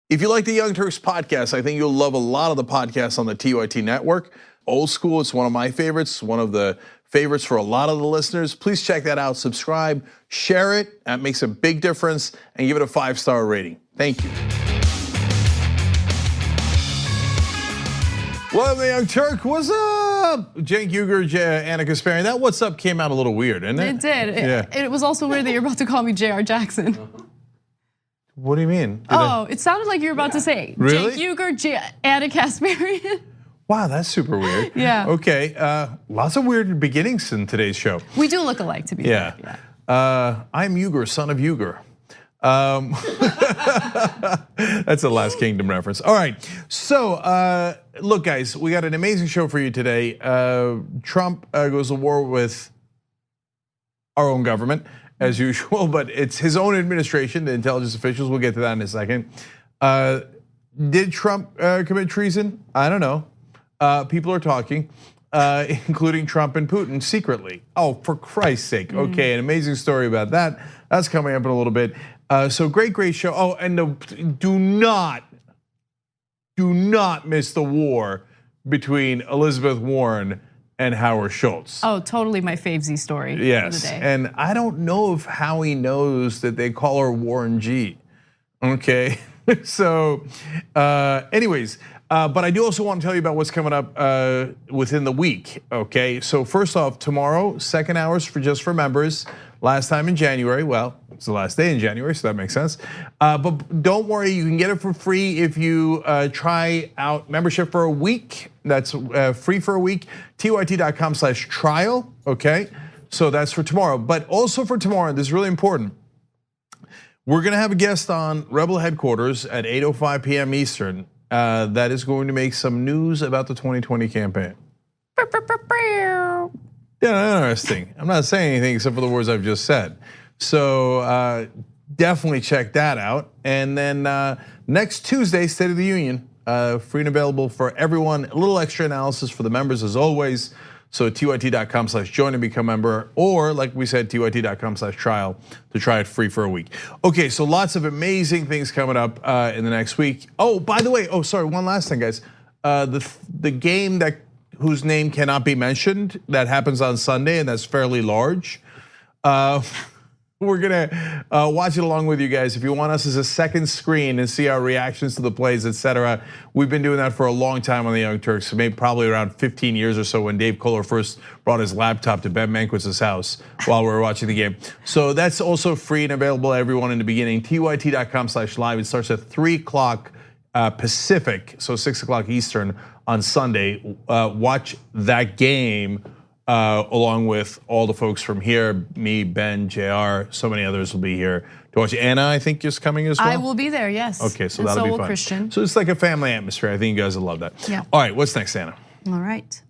If you like the Young Turks podcast, I think you'll love a lot of the podcasts on the TYT network. Old School, it's one of my favorites, one of the favorites for a lot of the listeners. Please check that out, subscribe, share it. That makes a big difference, and give it a 5-star rating. Thank you. Well, the Young Turk, what's up? Cenk Uygur, Anna Kasparian. That what's up came out a little weird, didn't it? It did. Yeah. It was also weird that you're about to call me J.R. Jackson. What do you mean? It sounded like you were about to say really? Cenk Uygur, Anna Kasparian. Wow, that's super weird. Yeah. Okay, lots of weird beginnings in today's show. We do look alike, to be fair. Yeah. I'm Uygur, son of Uygur. That's a Last Kingdom reference. All right, so look, guys, we got an amazing show for you today. Trump goes to war with our own government, as usual, but it's his own administration, the intelligence officials. We'll get to that in a second. Did Trump commit treason? I don't know. People are talking, including Trump and Putin secretly. Oh, for Christ's sake. Okay, an amazing story about that. That's coming up in a little bit. So great show. Oh, and do not miss the war between Elizabeth Warren and Howard Schultz. Oh, totally my favesy story. Yes, of the day. And I don't know if Howie knows that they call her Warren G. Okay, so anyways, but I do also want to tell you about what's coming up within the week. Okay, so first off, tomorrow, second hours just for members. Last time in January, well, it's the last day in January, so that makes sense. But don't worry, you can get it for free if you try out membership for a week. That's free for a week, tyt.com/trial, okay? So that's for tomorrow. But also for tomorrow, this is really important. We're gonna have a guest on Rebel Headquarters at 8:05 p.m. Eastern that is going to make some news about the 2020 campaign. Yeah, interesting. I'm not saying anything except for the words I've just said. So definitely check that out. And then next Tuesday, State of the Union, free and available for everyone. A little extra analysis for the members as always. So tyt.com/join and become a member, or like we said, tyt.com/trial to try it free for a week. Okay, so lots of amazing things coming up in the next week. Oh, by the way, sorry, one last thing, guys. The game whose name cannot be mentioned, that happens on Sunday, and that's fairly large. We're gonna watch it along with you guys. If you want us as a second screen and see our reactions to the plays, etc., we've been doing that for a long time on the Young Turks, maybe probably around 15 years or so when Dave Kohler first brought his laptop to Ben Mankwitz's house while we were watching the game. So that's also free and available to everyone in the beginning, tyt.com/live. It starts at 3 o'clock Pacific, so 6 o'clock Eastern on Sunday. Watch that game along with all the folks from here, me, Ben, JR, so many others will be here to watch. Anna, I think, is coming as well. I will be there, yes. Okay, so and that'll be will fun. Christian. So it's like a family atmosphere. I think you guys will love that. Yeah. All right, what's next, Anna? All right.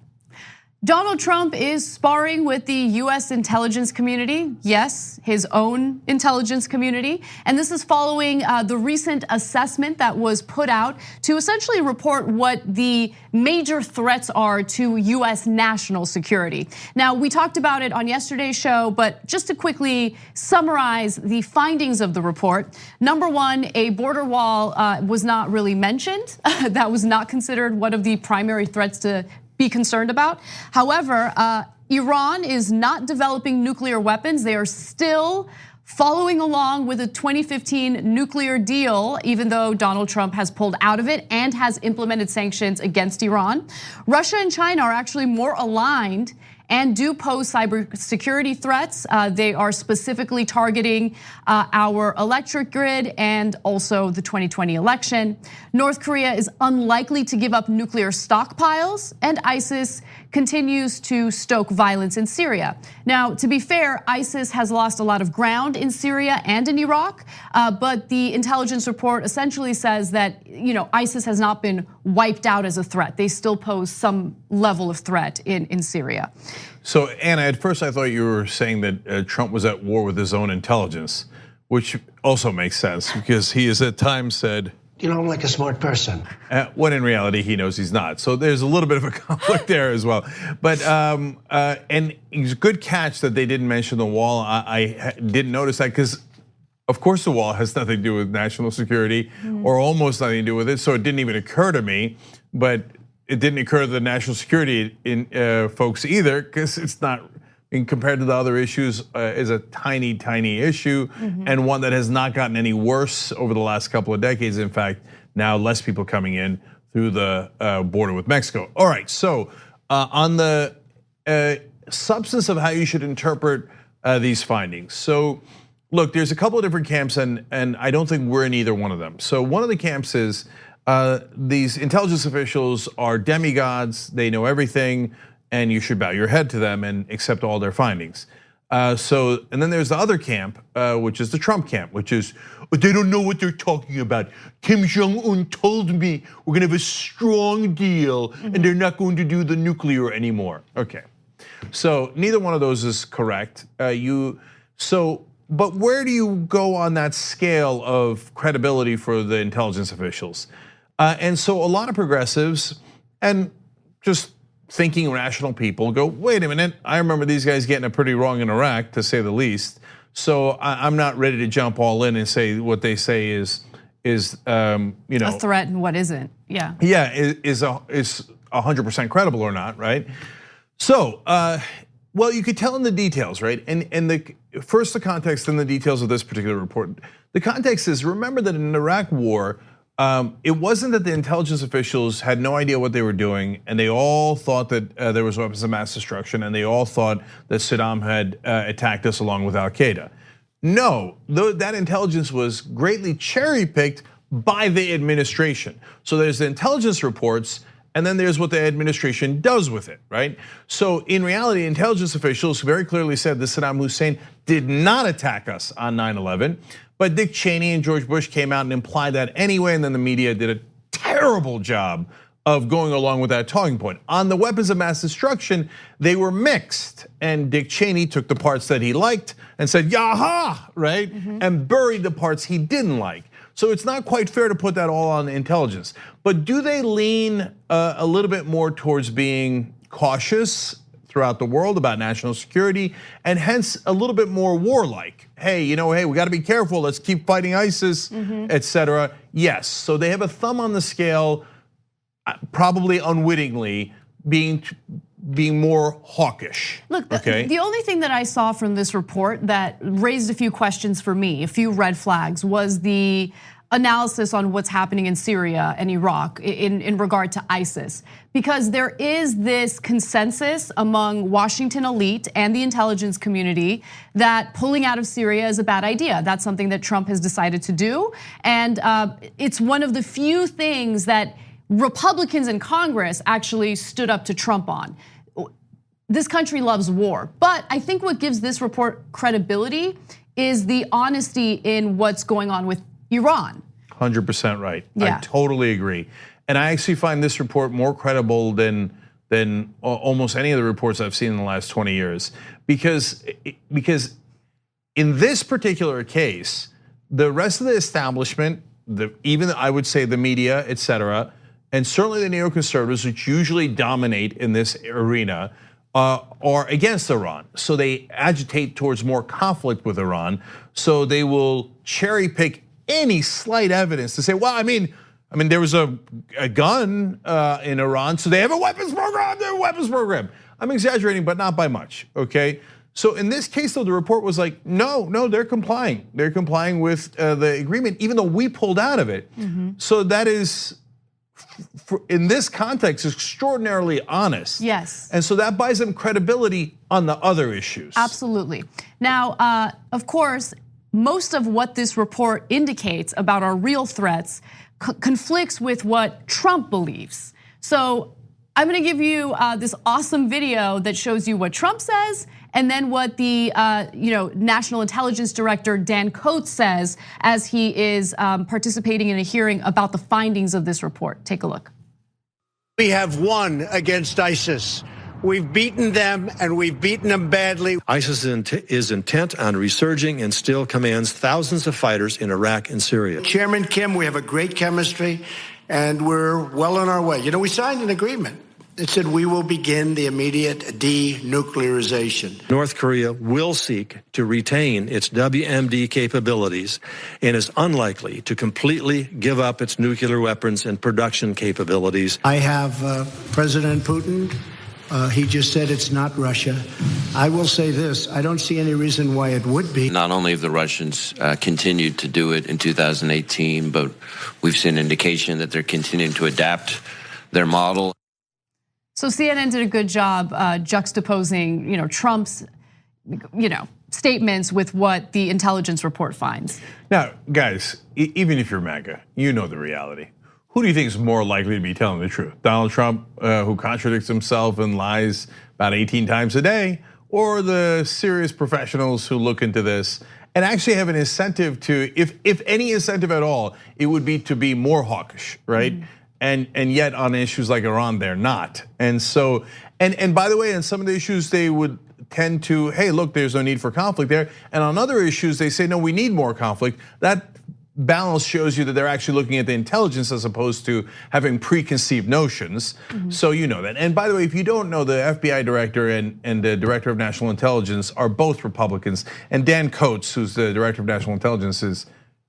Donald Trump is sparring with the US intelligence community, yes, his own intelligence community. And this is following the recent assessment that was put out to essentially report what the major threats are to US national security. Now, we talked about it on yesterday's show, but just to quickly summarize the findings of the report. Number one, a border wall was not really mentioned. That was not considered one of the primary threats to be concerned about. However, Iran is not developing nuclear weapons. They are still following along with a 2015 nuclear deal, even though Donald Trump has pulled out of it and has implemented sanctions against Iran. Russia and China are actually more aligned and do pose cybersecurity threats. They are specifically targeting our electric grid and also the 2020 election. North Korea is unlikely to give up nuclear stockpiles, and ISIS continues to stoke violence in Syria. Now, to be fair, ISIS has lost a lot of ground in Syria and in Iraq, but the intelligence report essentially says that ISIS has not been wiped out as a threat. They still pose some level of threat in Syria. So Anna, at first I thought you were saying that Trump was at war with his own intelligence, which also makes sense because he has at times said, I'm like a smart person. When in reality he knows he's not. So there's a little bit of a conflict there as well. But and it's a good catch that they didn't mention the wall. I didn't notice that because Of course, the wall has nothing to do with national security or almost nothing to do with it. So it didn't even occur to me, but it didn't occur to the national security folks either, because it's not, compared to the other issues, is a tiny, tiny issue and one that has not gotten any worse over the last couple of decades. In fact, now less people coming in through the border with Mexico. All right, so on the substance of how you should interpret these findings. So look, there's a couple of different camps and I don't think we're in either one of them. So one of the camps is these intelligence officials are demigods, they know everything, and you should bow your head to them and accept all their findings. And then there's the other camp, which is the Trump camp, which is, they don't know what they're talking about. Kim Jong-un told me we're gonna have a strong deal and they're not going to do the nuclear anymore. Okay, so neither one of those is correct. But where do you go on that scale of credibility for the intelligence officials? And so a lot of progressives and just thinking rational people go, wait a minute, I remember these guys getting it pretty wrong in Iraq, to say the least. So I'm not ready to jump all in and say what they say is a threat and what isn't. Yeah. Yeah, is 100% credible or not, right? So, well, you could tell in the details, right? And first the context and the details of this particular report. The context is, remember that in the Iraq war, it wasn't that the intelligence officials had no idea what they were doing, and they all thought that there was weapons of mass destruction, and they all thought that Saddam had attacked us along with Al Qaeda. No, that intelligence was greatly cherry-picked by the administration. So there's the intelligence reports, and then there's what the administration does with it, right? So in reality, intelligence officials very clearly said that Saddam Hussein did not attack us on 9/11. But Dick Cheney and George Bush came out and implied that anyway, and then the media did a terrible job of going along with that talking point. On the weapons of mass destruction, they were mixed, and Dick Cheney took the parts that he liked and said, yaha, right? And buried the parts he didn't like. So it's not quite fair to put that all on intelligence. But do they lean a little bit more towards being cautious throughout the world about national security, and hence a little bit more warlike? Hey, we got to be careful. Let's keep fighting ISIS, etc. Yes, so they have a thumb on the scale, probably unwittingly, being more hawkish. Look, the only thing that I saw from this report that raised a few questions for me, a few red flags, was the analysis on what's happening in Syria and Iraq in regard to ISIS. Because there is this consensus among Washington elite and the intelligence community that pulling out of Syria is a bad idea. That's something that Trump has decided to do. And it's one of the few things that Republicans in Congress actually stood up to Trump on. This country loves war. But I think what gives this report credibility is the honesty in what's going on with Iran. 100% right. Yeah. I totally agree. And I actually find this report more credible than almost any of the reports I've seen in the last 20 years. Because in this particular case, the rest of the establishment, even I would say the media, etc., and certainly the neoconservatives, which usually dominate in this arena, are against Iran. So they agitate towards more conflict with Iran. So they will cherry pick any slight evidence to say, well, I mean, there was a gun in Iran, so they have a weapons program. They have a weapons program. I'm exaggerating, but not by much. Okay. So in this case, though, the report was like, no, they're complying. They're complying with the agreement, even though we pulled out of it. So that is, in this context, extraordinarily honest. Yes. And so that buys them credibility on the other issues. Absolutely. Now, of course, most of what this report indicates about our real threats conflicts with what Trump believes. So I'm gonna give you this awesome video that shows you what Trump says, and then what the National Intelligence Director Dan Coats says as he is participating in a hearing about the findings of this report. Take a look. We have won against ISIS. We've beaten them, and we've beaten them badly. ISIS is intent on resurging and still commands thousands of fighters in Iraq and Syria. Chairman Kim, we have a great chemistry, and we're well on our way. We signed an agreement It said we will begin the immediate denuclearization. North Korea will seek to retain its WMD capabilities and is unlikely to completely give up its nuclear weapons and production capabilities. I have President Putin. He just said it's not Russia. I will say this. I don't see any reason why it would be. Not only have the Russians continued to do it in 2018, but we've seen indication that they're continuing to adapt their model. So CNN did a good job juxtaposing, Trump's, statements with what the intelligence report finds. Now, guys, even if you're MAGA, you know the reality. Who do you think is more likely to be telling the truth? Donald Trump, who contradicts himself and lies about 18 times a day, or the serious professionals who look into this and actually have an incentive to, if any incentive at all, it would be to be more hawkish, right? And yet on issues like Iran, they're not. And so, and by the way, on some of the issues they would tend to, hey, look, there's no need for conflict there. And on other issues, they say, no, we need more conflict. That balance shows you that they're actually looking at the intelligence as opposed to having preconceived notions. So you know that. And by the way, if you don't know, the FBI director and the director of national intelligence are both Republicans. And Dan Coats, who's the director of national intelligence, is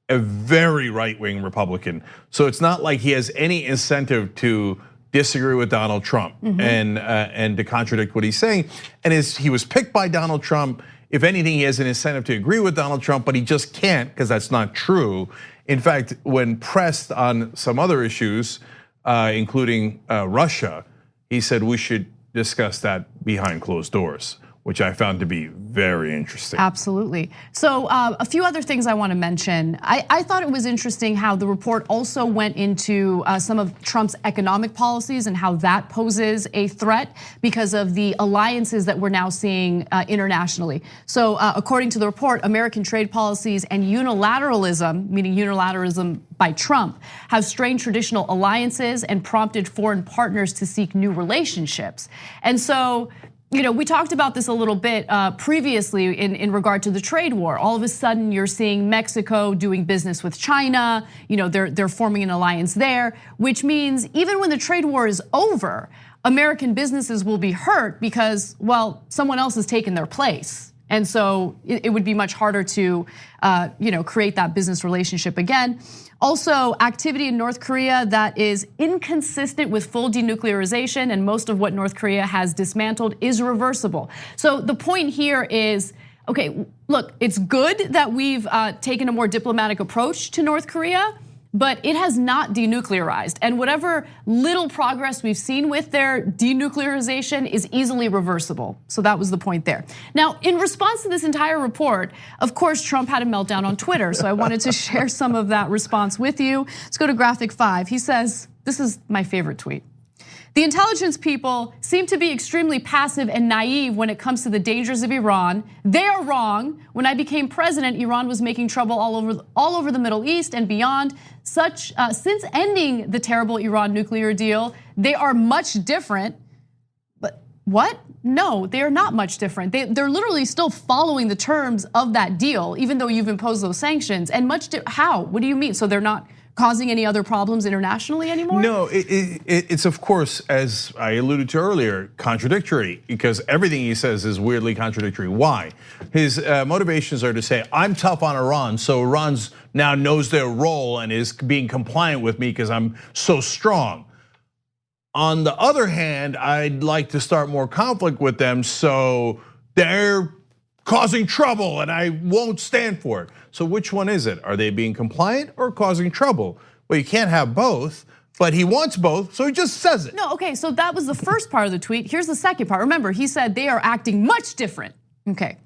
a very right-wing Republican. So it's not like he has any incentive to disagree with Donald Trump and to contradict what he's saying. And he was picked by Donald Trump. If anything, he has an incentive to agree with Donald Trump, but he just can't because that's not true. In fact, when pressed on some other issues, including Russia, he said we should discuss that behind closed doors, which I found to be very interesting. Absolutely. So a few other things I want to mention. I thought it was interesting how the report also went into some of Trump's economic policies and how that poses a threat because of the alliances that we're now seeing internationally. So according to the report, American trade policies and unilateralism, meaning unilateralism by Trump, have strained traditional alliances and prompted foreign partners to seek new relationships. And so, we talked about this a little bit previously in regard to the trade war. All of a sudden, you're seeing Mexico doing business with China. They're forming an alliance there, which means even when the trade war is over, American businesses will be hurt because, well, someone else has taken their place. And so it would be much harder to, create that business relationship again. Also, activity in North Korea that is inconsistent with full denuclearization, and most of what North Korea has dismantled is reversible. So the point here is, okay, look, it's good that we've taken a more diplomatic approach to North Korea, but it has not denuclearized. And whatever little progress we've seen with their denuclearization is easily reversible. So that was the point there. Now, in response to this entire report, of course, Trump had a meltdown on Twitter. So I wanted to share some of that response with you. Let's go to graphic 5. He says, this is my favorite tweet. The intelligence people seem to be extremely passive and naive when it comes to the dangers of Iran. They are wrong. When I became president, Iran was making trouble all over the Middle East and beyond. Since ending the terrible Iran nuclear deal, they are much different. But what? No, they are not much different. They're literally still following the terms of that deal, even though you've imposed those sanctions. And how? What do you mean? So they're not causing any other problems internationally anymore? No, it's of course, as I alluded to earlier, contradictory because everything he says is weirdly contradictory. Why? His motivations are to say, I'm tough on Iran, so Iran's now knows their role and is being compliant with me because I'm so strong. On the other hand, I'd like to start more conflict with them, so they're causing trouble and I won't stand for it. So which one is it? Are they being compliant or causing trouble? Well, you can't have both, but he wants both, so he just says it. No, okay, so that was the first part of the tweet. Here's the second part. Remember, he said they are acting much different. Okay.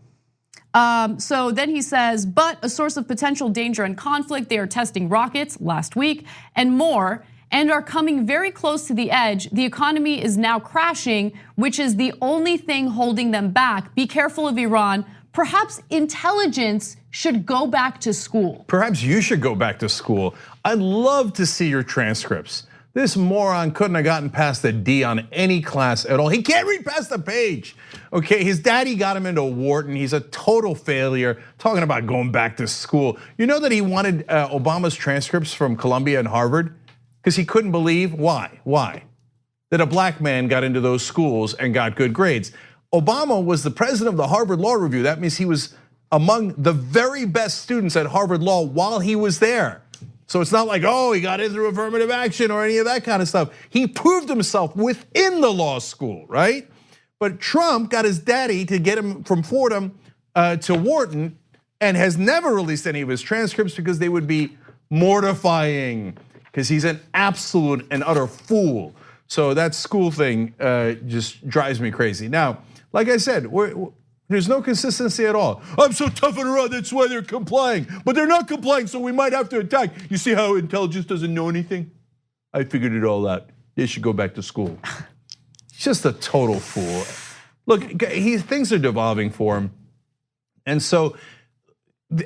So then he says, but a source of potential danger and conflict, they are testing rockets last week and more, and are coming very close to the edge. The economy is now crashing, which is the only thing holding them back. Be careful of Iran. Perhaps intelligence should go back to school. Perhaps you should go back to school. I'd love to see your transcripts. This moron couldn't have gotten past the D on any class at all. He can't read past the page. Okay, his daddy got him into Wharton. He's a total failure, talking about going back to school. You know that he wanted Obama's transcripts from Columbia and Harvard? Because he couldn't believe, why? that a black man got into those schools and got good grades. Obama was the president of the Harvard Law Review. That means he was among the very best students at Harvard Law while he was there. So it's not like, oh, he got in through affirmative action or any of that kind of stuff. He proved himself within the law school, right? But Trump got his daddy to get him from Fordham to Wharton and has never released any of his transcripts because they would be mortifying, because he's an absolute and utter fool. So that school thing just drives me crazy. Now, like I said, there's no consistency at all. I'm so tough and raw, that's why they're complying. But they're not complying, so we might have to attack. You see how intelligence doesn't know anything? I figured it all out. They should go back to school. Just a total fool. Look, things are devolving for him. And so,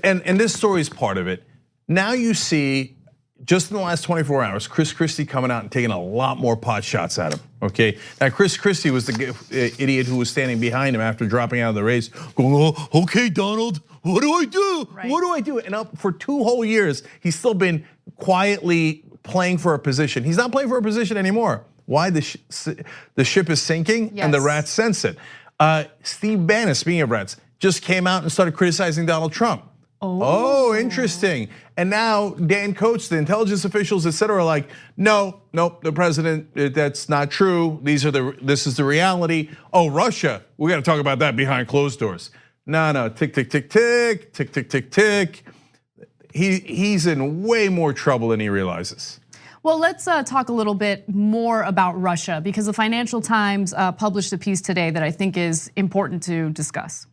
and this story is part of it. Now you see, just in the last 24 hours, Chris Christie coming out and taking a lot more pot shots at him, okay? Now, Chris Christie was the idiot who was standing behind him after dropping out of the race, going, oh, okay, Donald, what do I do? Right. What do I do? And for 2 whole years, he's still been quietly playing for a position. He's not playing for a position anymore. Why? The ship is sinking, yes, and the rats sense it. Steve Bannon, speaking of rats, just came out and started criticizing Donald Trump. Oh, interesting. And now Dan Coates, the intelligence officials, et cetera, are like, no, the president, that's not true. This is the reality. Oh, Russia, we got to talk about that behind closed doors. No, tick, tick, tick, tick, tick, tick, tick, tick. He's in way more trouble than he realizes. Well, let's talk a little bit more about Russia, because the Financial Times published a piece today that I think is important to discuss.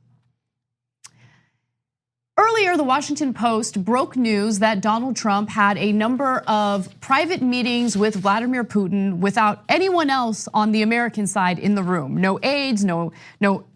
Earlier, the Washington Post broke news that Donald Trump had a number of private meetings with Vladimir Putin without anyone else on the American side in the room. No aides, no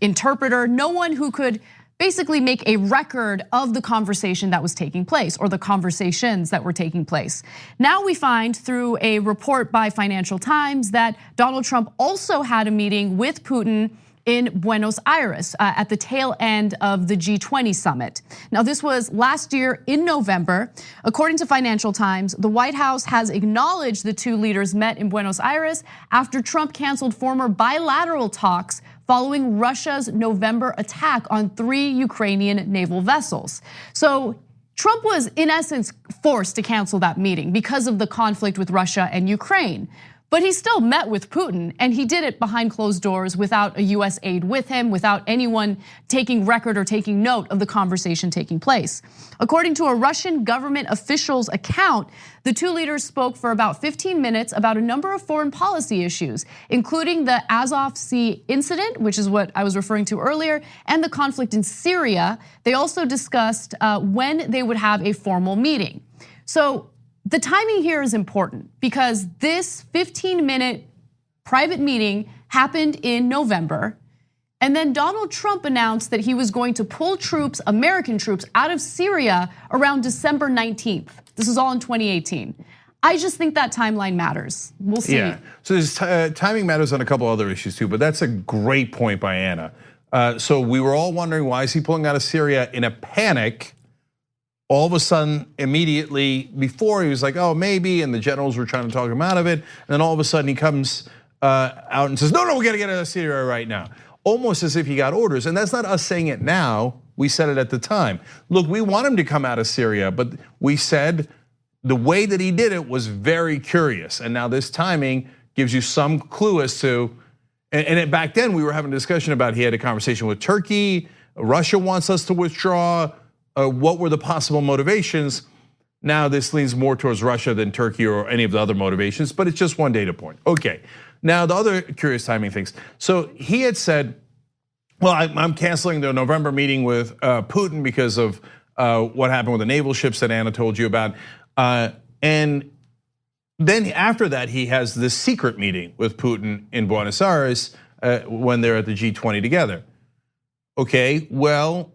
interpreter, no one who could basically make a record of the conversation that was taking place, or the conversations that were taking place. Now we find through a report by Financial Times that Donald Trump also had a meeting with Putin in Buenos Aires at the tail end of the G20 summit. Now, this was last year in November. According to Financial Times, the White House has acknowledged the 2 leaders met in Buenos Aires after Trump canceled former bilateral talks following Russia's November attack on 3 Ukrainian naval vessels. So Trump was, in essence, forced to cancel that meeting because of the conflict with Russia and Ukraine. But he still met with Putin, and he did it behind closed doors without a US aide with him, without anyone taking record or taking note of the conversation taking place. According to a Russian government official's account, the 2 leaders spoke for about 15 minutes about a number of foreign policy issues, including the Azov Sea incident, which is what I was referring to earlier, and the conflict in Syria. They also discussed when they would have a formal meeting. So the timing here is important because this 15-minute private meeting happened in November, and then Donald Trump announced that he was going to pull troops, American troops, out of Syria around December 19th. This is all in 2018. I just think that timeline matters. We'll see. Yeah, so there's timing matters on a couple other issues too, but that's a great point by Anna. So we were all wondering, why is he pulling out of Syria in a panic? All of a sudden, immediately before, he was like, oh, maybe, and the generals were trying to talk him out of it. And then all of a sudden he comes out and says, no, we gotta get out of Syria right now. Almost as if he got orders, and that's not us saying it now, we said it at the time. Look, we want him to come out of Syria, but we said the way that he did it was very curious. And now this timing gives you some clue as to, and back then we were having a discussion about he had a conversation with Turkey, Russia wants us to withdraw. What were the possible motivations? Now this leans more towards Russia than Turkey or any of the other motivations, but it's just one data point. Okay, now the other curious timing things. So he had said, well, I'm canceling the November meeting with Putin because of what happened with the naval ships that Anna told you about. And then after that, he has this secret meeting with Putin in Buenos Aires when they're at the G20 together. Okay, well,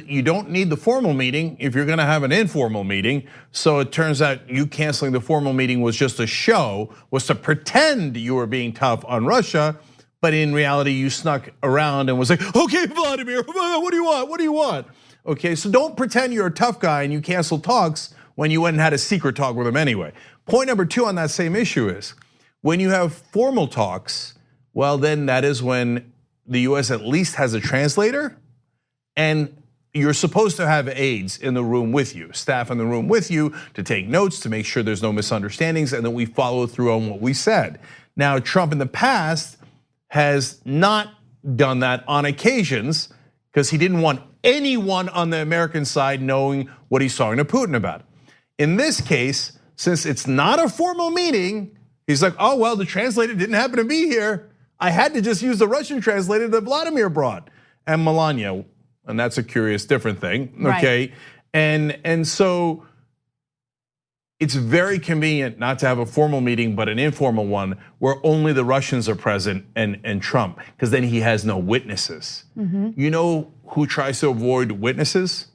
you don't need the formal meeting if you're gonna have an informal meeting. So it turns out you canceling the formal meeting was just a show, was to pretend you were being tough on Russia, but in reality you snuck around and was like, okay, Vladimir, what do you want, what do you want? Okay, so don't pretend you're a tough guy and you cancel talks when you went and had a secret talk with him anyway. Point number 2 on that same issue is, When you have formal talks, well, then that is when the US at least has a translator, and you're supposed to have aides in the room with you, staff in the room with you to take notes, to make sure there's no misunderstandings, and that we follow through on what we said. Now, Trump in the past has not done that on occasions because he didn't want anyone on the American side knowing what he's talking to Putin about. In this case, since it's not a formal meeting, he's like, oh, well, the translator didn't happen to be here. I had to just use the Russian translator that Vladimir brought, and Melania. And that's a curious, different thing, okay? Right. And so it's very convenient not to have a formal meeting, but an informal one where only the Russians are present and Trump, because then he has no witnesses. You know who tries to avoid witnesses?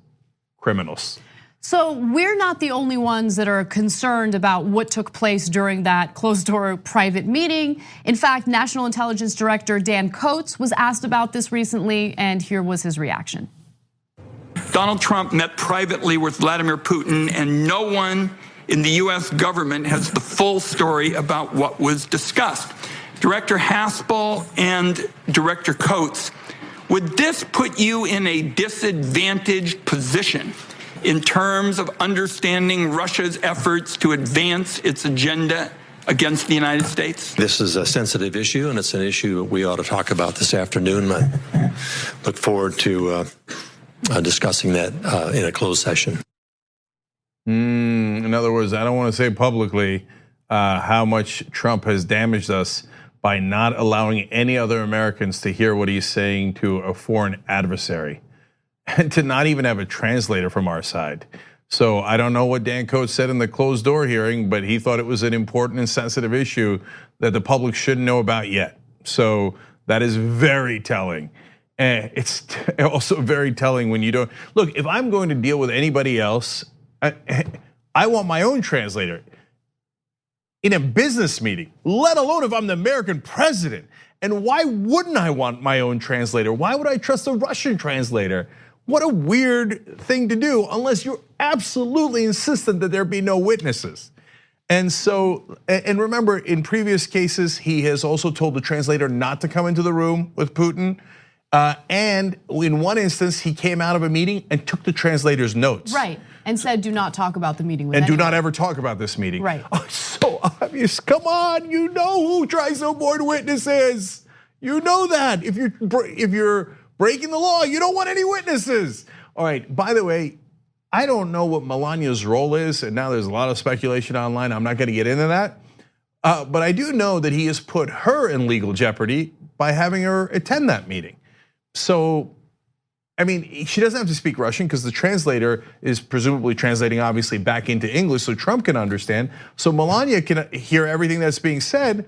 Criminals. So we're not the only ones that are concerned about what took place during that closed-door private meeting. In fact, National Intelligence Director Dan Coats was asked about this recently, and here was his reaction. Donald Trump met privately with Vladimir Putin, and no one in the US government has the full story about what was discussed. Director Haspel and Director Coats, would this put you in a disadvantaged position in terms of understanding Russia's efforts to advance its agenda against the United States? This is a sensitive issue, and it's an issue we ought to talk about this afternoon. I look forward to discussing that in a closed session. In other words, I don't want to say publicly how much Trump has damaged us by not allowing any other Americans to hear what he's saying to a foreign adversary, and to not even have a translator from our side. So I don't know what Dan Coats said in the closed door hearing, but he thought it was an important and sensitive issue that the public shouldn't know about yet. So that is very telling. And it's also very telling when you don't, look, if I'm going to deal with anybody else, I want my own translator in a business meeting, let alone if I'm the American president. And why wouldn't I want my own translator? Why would I trust a Russian translator? What a weird thing to do unless you're absolutely insistent that there be no witnesses. And so, and remember, in previous cases, he has also told the translator not to come into the room with Putin. And in one instance, he came out of a meeting and took the translator's notes. Right, and said, do not talk about the meeting with anyone. And do not ever talk about this meeting. Right. Oh, it's so obvious, come on, you know who tries to avoid witnesses. You know that, if you're breaking the law, you don't want any witnesses. All right, by the way, I don't know what Melania's role is, and now there's a lot of speculation online, I'm not gonna get into that. But I do know that he has put her in legal jeopardy by having her attend that meeting. So, I mean, she doesn't have to speak Russian because the translator is presumably translating obviously back into English so Trump can understand. So Melania can hear everything that's being said.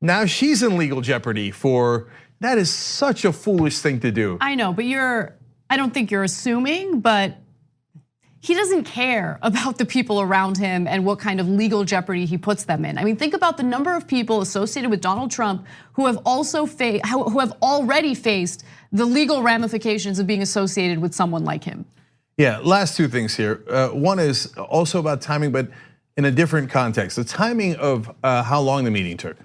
Now she's in legal jeopardy for, that is such a foolish thing to do. I know, but I don't think you're assuming, but he doesn't care about the people around him and what kind of legal jeopardy he puts them in. I mean, think about the number of people associated with Donald Trump who have already faced the legal ramifications of being associated with someone like him. Yeah, last two things here. One is also about timing, but in a different context. The timing of how long the meeting took.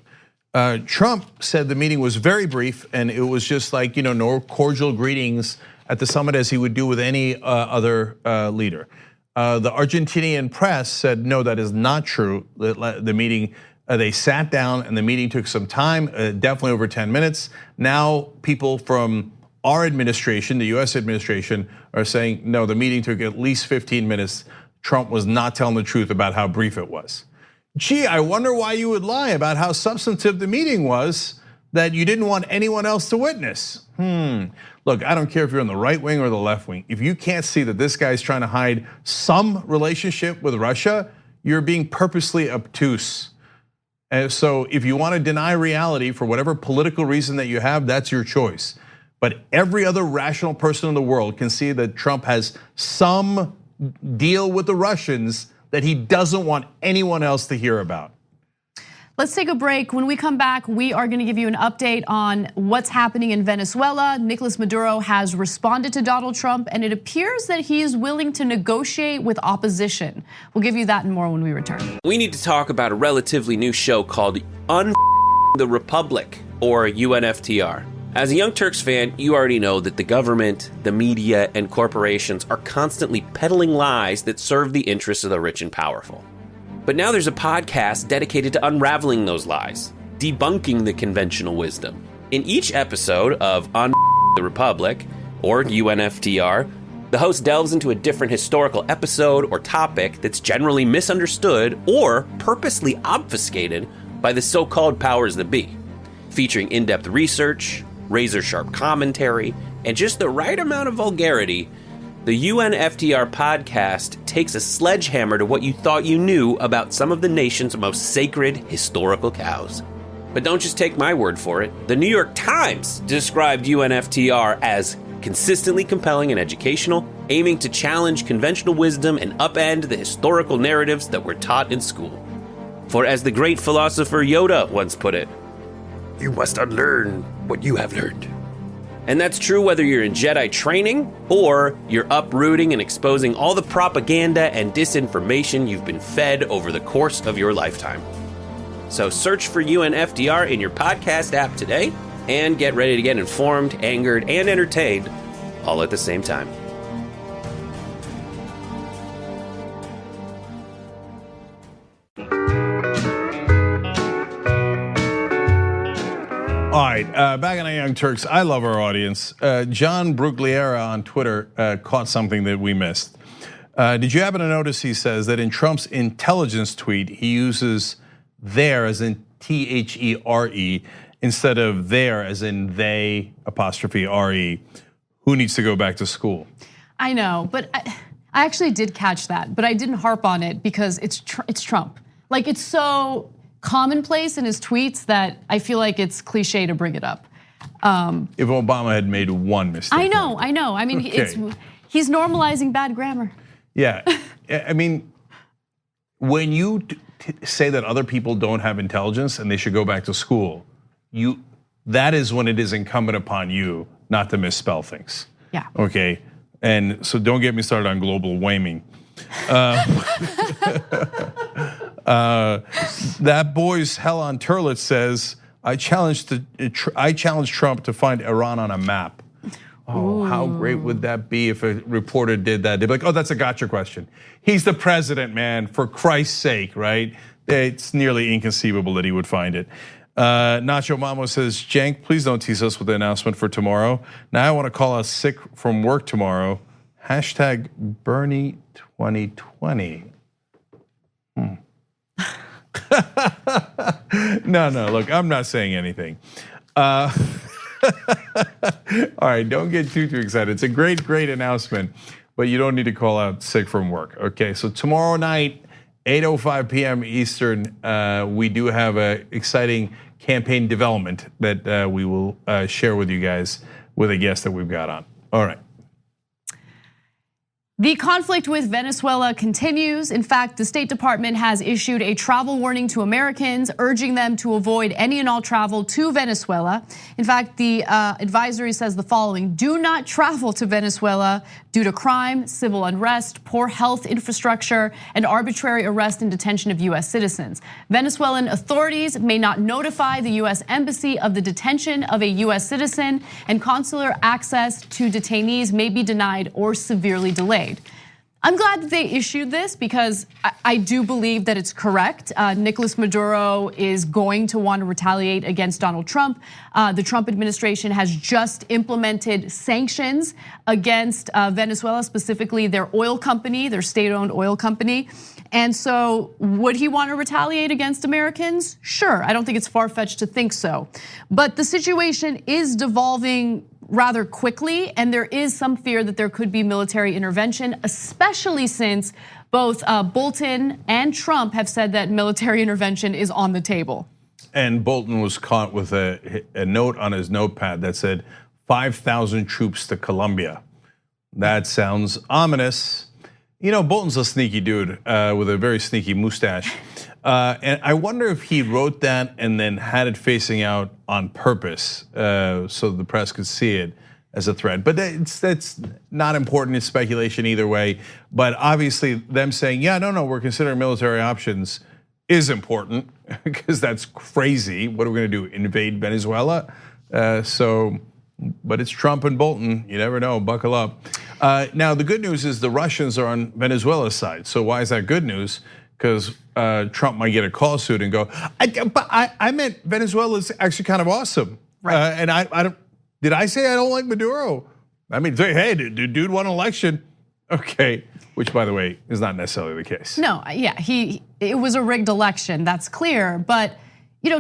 Trump said the meeting was very brief and it was just like, no cordial greetings at the summit as he would do with any other leader. The Argentinian press said, no, that is not true. The meeting, they sat down and the meeting took some time, definitely over 10 minutes. Now people from our administration, the US administration, are saying, no, the meeting took at least 15 minutes. Trump was not telling the truth about how brief it was. Gee, I wonder why you would lie about how substantive the meeting was that you didn't want anyone else to witness. Look, I don't care if you're on the right wing or the left wing. If you can't see that this guy's trying to hide some relationship with Russia, you're being purposely obtuse. And so if you want to deny reality for whatever political reason that you have, that's your choice. But every other rational person in the world can see that Trump has some deal with the Russians that he doesn't want anyone else to hear about. Let's take a break. When we come back, we are going to give you an update on what's happening in Venezuela. Nicolas Maduro has responded to Donald Trump, and it appears that he is willing to negotiate with opposition. We'll give you that and more when we return. We need to talk about a relatively new show called the Republic, or UNFTR. As a Young Turks fan, you already know that the government, the media, and corporations are constantly peddling lies that serve the interests of the rich and powerful. But now there's a podcast dedicated to unraveling those lies, debunking the conventional wisdom. In each episode of the Republic, or UNFTR, the host delves into a different historical episode or topic that's generally misunderstood or purposely obfuscated by the so-called powers that be, featuring in-depth research, razor-sharp commentary, and just the right amount of vulgarity. The UNFTR podcast takes a sledgehammer to what you thought you knew about some of the nation's most sacred historical cows. But don't just take my word for it. The New York Times described UNFTR as consistently compelling and educational, aiming to challenge conventional wisdom and upend the historical narratives that were taught in school. For as the great philosopher Yoda once put it, you must unlearn what you have learned. And that's true whether you're in Jedi training or you're uprooting and exposing all the propaganda and disinformation you've been fed over the course of your lifetime. So search for UNFTR in your podcast app today and get ready to get informed, angered, and entertained all at the same time. All right, back on the Young Turks. I love our audience. John Brugliera on Twitter caught something that we missed. Did you happen to notice he says that in Trump's intelligence tweet, he uses there as in THERE instead of there as in they apostrophe RE. Who needs to go back to school? I know, but I actually did catch that, but I didn't harp on it because it's Trump. Like, it's so commonplace in his tweets that I feel like it's cliche to bring it up. If Obama had made one mistake. I know. I mean, Okay. he's normalizing bad grammar. Yeah, I mean, when you say that other people don't have intelligence and they should go back to school, that is when it is incumbent upon you not to misspell things. Yeah. Okay, and so don't get me started on global warming. That boy's hell on Turlet says, I challenge Trump to find Iran on a map. Oh, ooh. How great would that be if a reporter did that? They'd be like, oh, that's a gotcha question. He's the president, man, for Christ's sake, right? It's nearly inconceivable that he would find it. Nacho Mamo says, Cenk, please don't tease us with the announcement for tomorrow. Now I want to call us sick from work tomorrow. Hashtag Bernie 2020. No, look, I'm not saying anything. All right, don't get too excited. It's a great announcement, but you don't need to call out sick from work. Okay, so tomorrow night, 8:05 p.m. Eastern, we do have an exciting campaign development that we will share with you guys with a guest that we've got on. All right. The conflict with Venezuela continues. In fact, the State Department has issued a travel warning to Americans, urging them to avoid any and all travel to Venezuela. In fact, the advisory says the following: do not travel to Venezuela due to crime, civil unrest, poor health infrastructure, and arbitrary arrest and detention of US citizens. Venezuelan authorities may not notify the US Embassy of the detention of a US citizen, and consular access to detainees may be denied or severely delayed. I'm glad that they issued this because I do believe that it's correct. Nicolas Maduro is going to want to retaliate against Donald Trump. The Trump administration has just implemented sanctions against Venezuela, specifically their oil company, their state-owned oil company. And so would he want to retaliate against Americans? Sure, I don't think it's far-fetched to think so. But the situation is devolving rather quickly, and there is some fear that there could be military intervention, especially since both Bolton and Trump have said that military intervention is on the table. And Bolton was caught with a note on his notepad that said 5,000 troops to Colombia. That sounds ominous. You know, Bolton's a sneaky dude with a very sneaky mustache. And I wonder if he wrote that and then had it facing out on purpose so the press could see it as a threat. But that's not important, it's speculation either way. But obviously them saying, yeah, no, we're considering military options is important because that's crazy. What are we gonna do? Invade Venezuela? But it's Trump and Bolton. You never know. Buckle up. Now the good news is the Russians are on Venezuela's side. So why is that good news? Because Trump might get a call suit and go, I meant Venezuela's actually kind of awesome. Right. And I don't. Did I say I don't like Maduro? I mean, hey, dude won an election. Okay, which by the way is not necessarily the case. No, yeah, it was a rigged election. That's clear, but.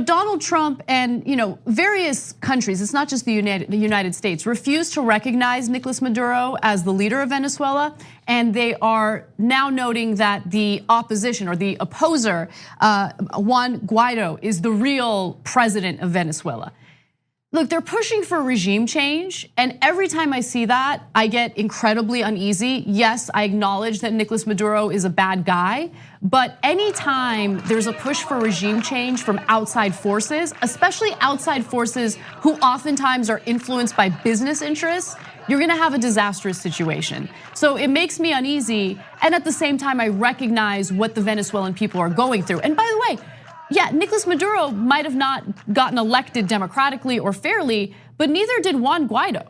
Donald Trump and various countries, it's not just the United States, refuse to recognize Nicolas Maduro as the leader of Venezuela. And they are now noting that the opposition or the opposer, Juan Guaido, is the real president of Venezuela. Look, they're pushing for regime change, and every time I see that, I get incredibly uneasy. Yes, I acknowledge that Nicolas Maduro is a bad guy, but anytime there's a push for regime change from outside forces, especially outside forces who oftentimes are influenced by business interests, you're gonna have a disastrous situation. So it makes me uneasy, and at the same time, I recognize what the Venezuelan people are going through. And by the way, yeah, Nicolas Maduro might have not gotten elected democratically or fairly, but neither did Juan Guaido.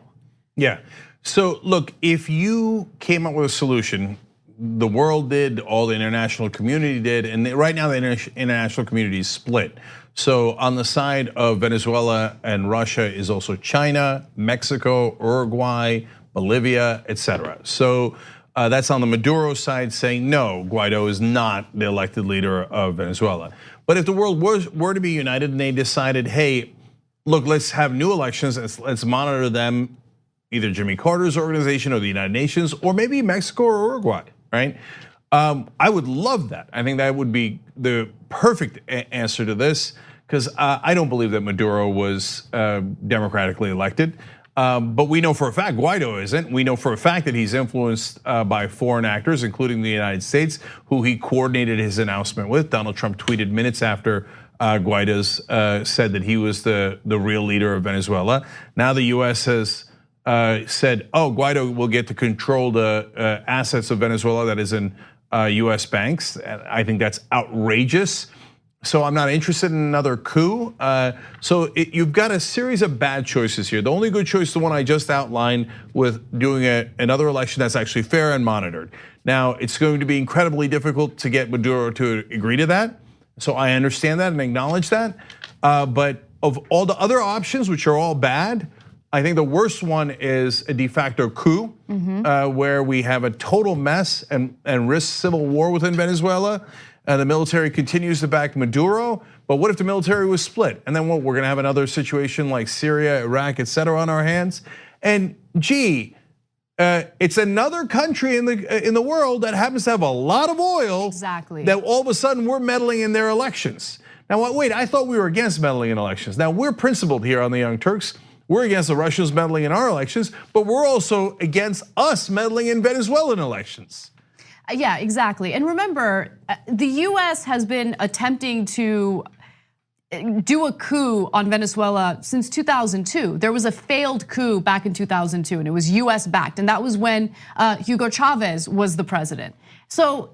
Yeah, so look, if you came up with a solution, the world did, all the international community did, and right now the international community is split. So on the side of Venezuela and Russia is also China, Mexico, Uruguay, Bolivia, etc. So that's on the Maduro side saying no, Guaido is not the elected leader of Venezuela. But if the world were to be united and they decided, hey, look, let's have new elections, let's monitor them, either Jimmy Carter's organization or the United Nations, or maybe Mexico or Uruguay, right? I would love that. I think that would be the perfect answer to this, because I don't believe that Maduro was democratically elected. But we know for a fact Guaido isn't. We know for a fact that he's influenced by foreign actors, including the United States, who he coordinated his announcement with. Donald Trump tweeted minutes after Guaido's said that he was the real leader of Venezuela. Now the US has said, Guaido will get to control the assets of Venezuela that is in US banks. I think that's outrageous. So I'm not interested in another coup. So you've got a series of bad choices here. The only good choice is the one I just outlined with doing another election that's actually fair and monitored. Now, it's going to be incredibly difficult to get Maduro to agree to that. So I understand that and acknowledge that. But of all the other options, which are all bad, I think the worst one is a de facto coup, where we have a total mess and risk civil war within Venezuela. The military continues to back Maduro, but what if the military was split? And then what, we're gonna have another situation like Syria, Iraq, et cetera, on our hands? And it's another country in the world that happens to have a lot of oil. Exactly. That all of a sudden we're meddling in their elections. Now wait, I thought we were against meddling in elections. Now we're principled here on the Young Turks. We're against the Russians meddling in our elections, but we're also against us meddling in Venezuelan elections. Yeah, exactly. And remember, the US has been attempting to do a coup on Venezuela since 2002. There was a failed coup back in 2002, and it was US backed, and that was when Hugo Chavez was the president. So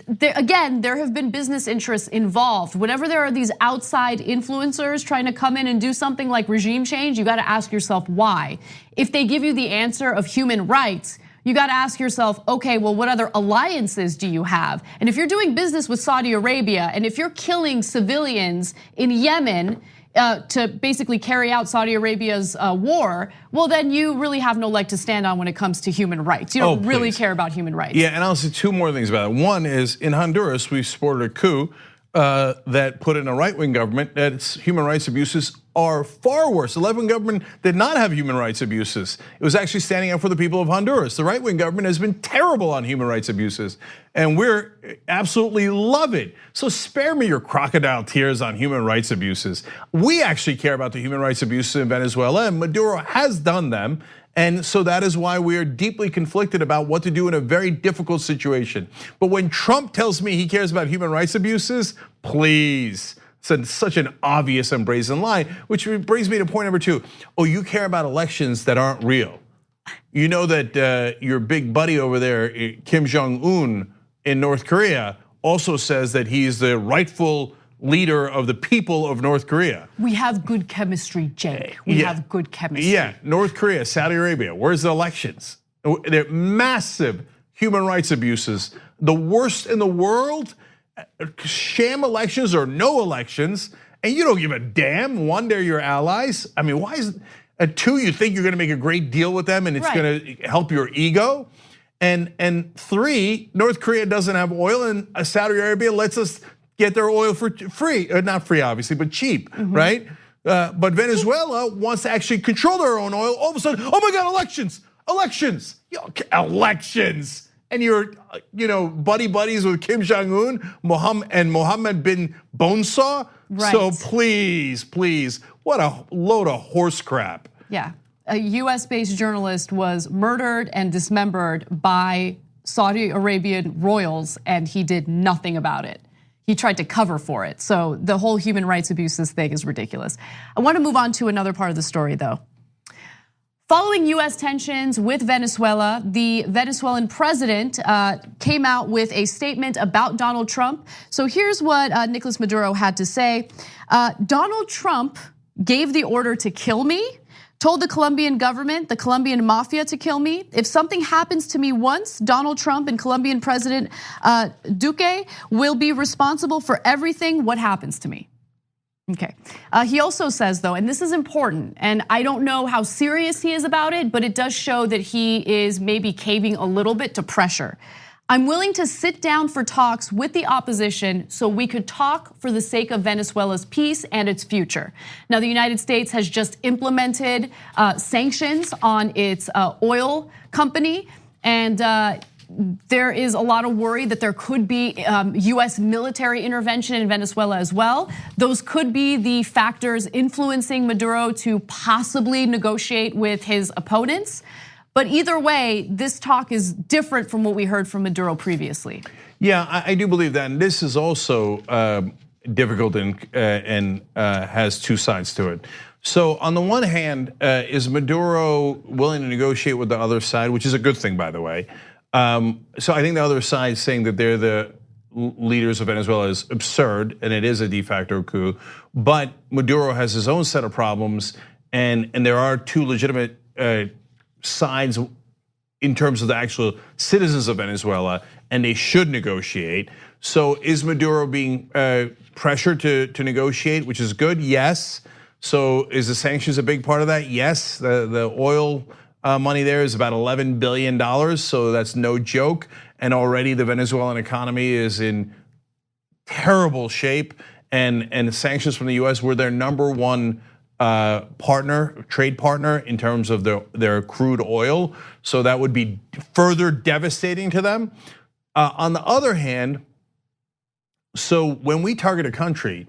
there have been business interests involved. Whenever there are these outside influencers trying to come in and do something like regime change, you gotta ask yourself why. If they give you the answer of human rights, you gotta ask yourself, okay, well, what other alliances do you have? And if you're doing business with Saudi Arabia, and if you're killing civilians in Yemen to basically carry out Saudi Arabia's war, well, then you really have no leg to stand on when it comes to human rights. You don't really care about human rights. Yeah, and I'll say two more things about it. One is in Honduras, we supported a coup that put in a right-wing government that's human rights abuses are far worse. The left-wing government did not have human rights abuses. It was actually standing up for the people of Honduras. The right-wing government has been terrible on human rights abuses, and we're absolutely love it. So spare me your crocodile tears on human rights abuses. We actually care about the human rights abuses in Venezuela, and Maduro has done them. And so that is why we are deeply conflicted about what to do in a very difficult situation. But when Trump tells me he cares about human rights abuses, please. It's such an obvious and brazen lie, which brings me to point number two. You care about elections that aren't real. You know that your big buddy over there, Kim Jong-un in North Korea, also says that he's the rightful leader of the people of North Korea. We have good chemistry, Jake. We have good chemistry. Yeah, North Korea, Saudi Arabia, where's the elections? They're massive human rights abuses, the worst in the world, sham elections or no elections, and you don't give a damn. One, they're your allies. I mean, why is it? Two, you think you're gonna make a great deal with them and it's gonna help your ego? And three, North Korea doesn't have oil and Saudi Arabia lets us get their oil for free, not free obviously, but cheap, right? But Venezuela wants to actually control their own oil. All of a sudden, oh my God, elections. And you're, buddies with Kim Jong-un, Mohammed bin Bonesaw. Right. So please, what a load of horse crap. Yeah, a US-based journalist was murdered and dismembered by Saudi Arabian royals, and he did nothing about it. He tried to cover for it. So the whole human rights abuses thing is ridiculous. I want to move on to another part of the story though. Following US tensions with Venezuela, the Venezuelan president came out with a statement about Donald Trump. So here's what Nicolas Maduro had to say. Donald Trump gave the order to kill me, told the Colombian government, the Colombian mafia to kill me. If something happens to me once, Donald Trump and Colombian President Duque will be responsible for everything what happens to me. Okay, he also says though, and this is important, and I don't know how serious he is about it, but it does show that he is maybe caving a little bit to pressure. I'm willing to sit down for talks with the opposition so we could talk for the sake of Venezuela's peace and its future. Now, the United States has just implemented sanctions on its oil company, and there is a lot of worry that there could be US military intervention in Venezuela as well. Those could be the factors influencing Maduro to possibly negotiate with his opponents. But either way, this talk is different from what we heard from Maduro previously. Yeah, I do believe that, and this is also difficult and has two sides to it. So on the one hand, is Maduro willing to negotiate with the other side, which is a good thing, by the way. So I think the other side saying that they're the leaders of Venezuela is absurd, and it is a de facto coup. But Maduro has his own set of problems, and there are two legitimate sides in terms of the actual citizens of Venezuela, and they should negotiate. So is Maduro being pressured to negotiate, which is good? Yes. So is the sanctions a big part of that? Yes. The oil money there is about $11 billion, so that's no joke. And already the Venezuelan economy is in terrible shape, and sanctions from the US were their number one trade partner in terms of their crude oil. So that would be further devastating to them. On the other hand, so when we target a country,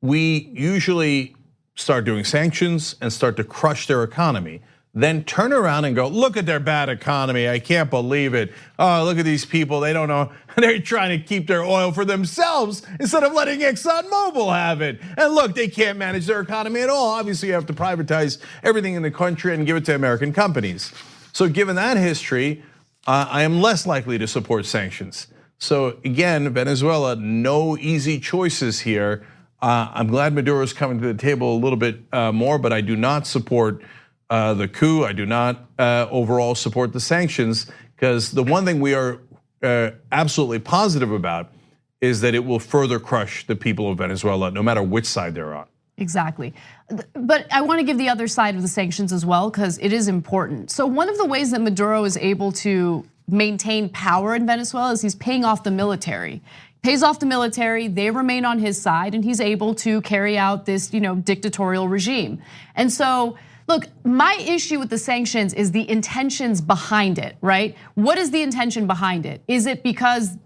we usually start doing sanctions and start to crush their economy. Then turn around and go, look at their bad economy, I can't believe it. Oh, look at these people, they don't know, they're trying to keep their oil for themselves instead of letting ExxonMobil have it. And look, they can't manage their economy at all. Obviously you have to privatize everything in the country and give it to American companies. So given that history, I am less likely to support sanctions. So again, Venezuela, no easy choices here. I'm glad Maduro's coming to the table a little bit more, but I do not support the coup. I do not overall support the sanctions, because the one thing we are absolutely positive about is that it will further crush the people of Venezuela, no matter which side they're on. Exactly. But I want to give the other side of the sanctions as well, because it is important. So one of the ways that Maduro is able to maintain power in Venezuela is he's paying off the military. Pays off the military, they remain on his side, and he's able to carry out this, dictatorial regime. And so, look, my issue with the sanctions is the intentions behind it, right? What is the intention behind it? Is it because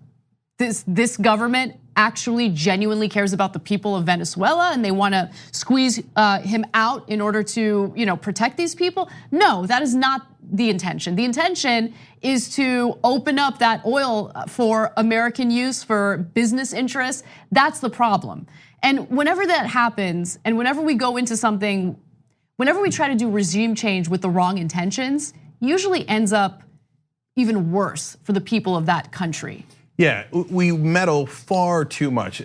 this government actually genuinely cares about the people of Venezuela and they want to squeeze him out in order to, protect these people? No, that is not the intention. The intention is to open up that oil for American use, for business interests. That's the problem. And whenever that happens, and whenever we go into something, whenever we try to do regime change with the wrong intentions, usually ends up even worse for the people of that country. Yeah, we meddle far too much.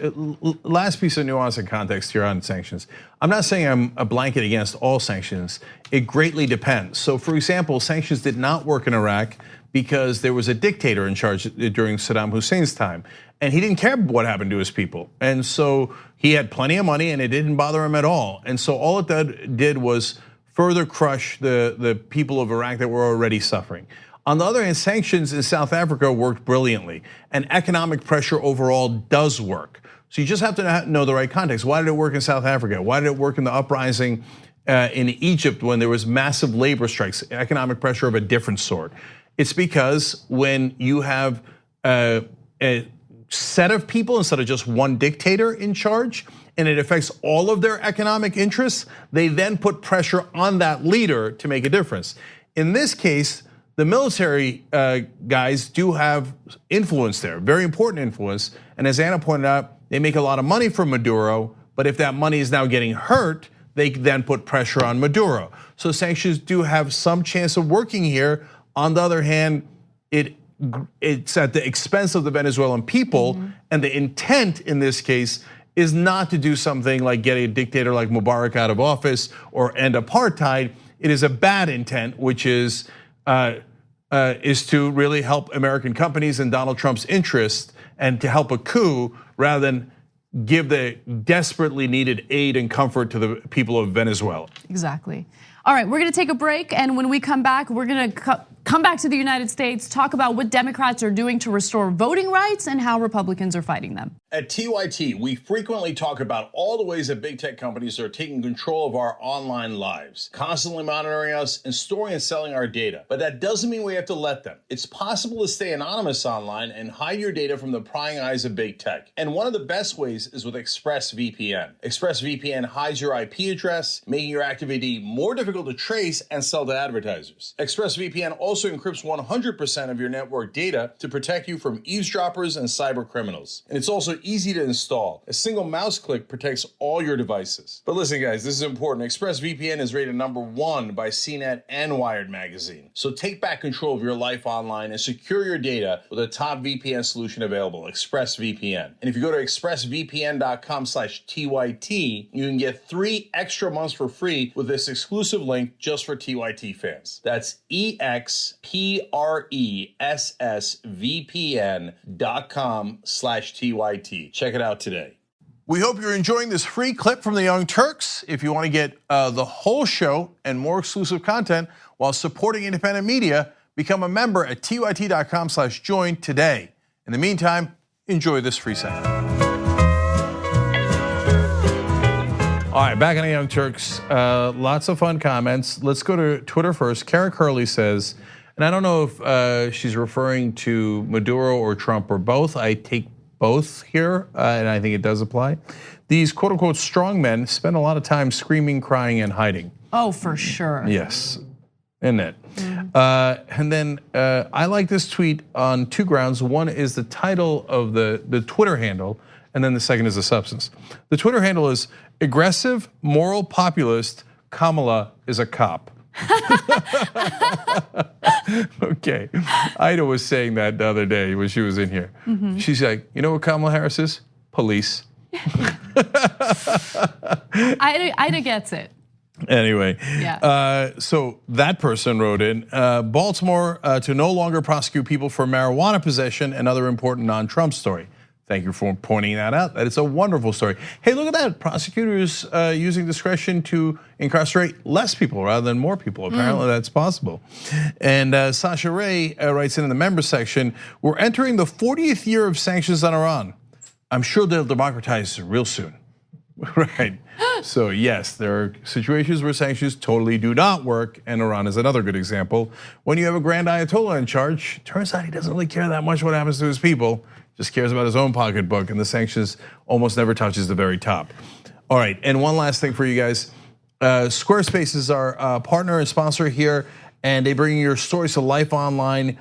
Last piece of nuance and context here on sanctions. I'm not saying I'm a blanket against all sanctions. It greatly depends. So for example, sanctions did not work in Iraq because there was a dictator in charge during Saddam Hussein's time. And he didn't care what happened to his people. And so he had plenty of money and it didn't bother him at all. And so all it did was further crush the people of Iraq that were already suffering. On the other hand, sanctions in South Africa worked brilliantly, and economic pressure overall does work. So you just have to know the right context. Why did it work in South Africa? Why did it work in the uprising in Egypt when there was massive labor strikes, economic pressure of a different sort? It's because when you have a set of people instead of just one dictator in charge, and it affects all of their economic interests, they then put pressure on that leader to make a difference. In this case, the military guys do have influence there, very important influence. And as Anna pointed out, they make a lot of money from Maduro, but if that money is now getting hurt, they then put pressure on Maduro. So sanctions do have some chance of working here. On the other hand, it's at the expense of the Venezuelan people, and the intent in this case is not to do something like get a dictator like Mubarak out of office or end apartheid. It is a bad intent, which is to really help American companies in Donald Trump's interest and to help a coup rather than give the desperately needed aid and comfort to the people of Venezuela. Exactly. All right, we're gonna take a break, and when we come back, we're gonna come back to the United States, talk about what Democrats are doing to restore voting rights and how Republicans are fighting them. At TYT, we frequently talk about all the ways that big tech companies are taking control of our online lives, constantly monitoring us and storing and selling our data. But that doesn't mean we have to let them. It's possible to stay anonymous online and hide your data from the prying eyes of big tech. And one of the best ways is with ExpressVPN. ExpressVPN hides your IP address, making your active ID more difficult to trace and sell to advertisers. ExpressVPN also encrypts 100% of your network data to protect you from eavesdroppers and cyber criminals. And it's also easy to install. A single mouse click protects all your devices. But listen guys, this is important. ExpressVPN is rated #1 by CNET and Wired magazine. So take back control of your life online and secure your data with a top VPN solution available, ExpressVPN. And if you go to expressvpn.com/TYT, you can get 3 extra months for free with this exclusive link just for TYT fans. That's expressvpn.com/TYT. Check it out today. We hope you're enjoying this free clip from the Young Turks. If you want to get the whole show and more exclusive content while supporting independent media, become a member at tyt.com/join today. In the meantime, enjoy this free segment. All right, back on the Young Turks. Lots of fun comments. Let's go to Twitter first. Kara Curley says, and I don't know if she's referring to Maduro or Trump or both. I take both here, and I think it does apply. These quote unquote strong men spend a lot of time screaming, crying, and hiding. Oh, for sure. Yes, isn't it? And then I like this tweet on 2 grounds. One is the title of the Twitter handle, and then the second is the substance. The Twitter handle is aggressive, moral populist, Kamala is a cop. Okay, Ida was saying that the other day when she was in here. She's like, you know what Kamala Harris is? Police. Ida gets it. Anyway, yeah. So that person wrote in, Baltimore to no longer prosecute people for marijuana possession, another important non-Trump story. Thank you for pointing that out. That is a wonderful story. Hey, look at that. Prosecutors using discretion to incarcerate less people rather than more people. Apparently that's possible. And Sasha Ray writes in the member section, we're entering the 40th year of sanctions on Iran. I'm sure they'll democratize real soon. Right. So yes, there are situations where sanctions totally do not work, and Iran is another good example. When you have a grand Ayatollah in charge, turns out he doesn't really care that much what happens to his people, just cares about his own pocketbook, and the sanctions almost never touches the very top. All right, and one last thing for you guys. Squarespace is our partner and sponsor here, and they bring your stories to life online.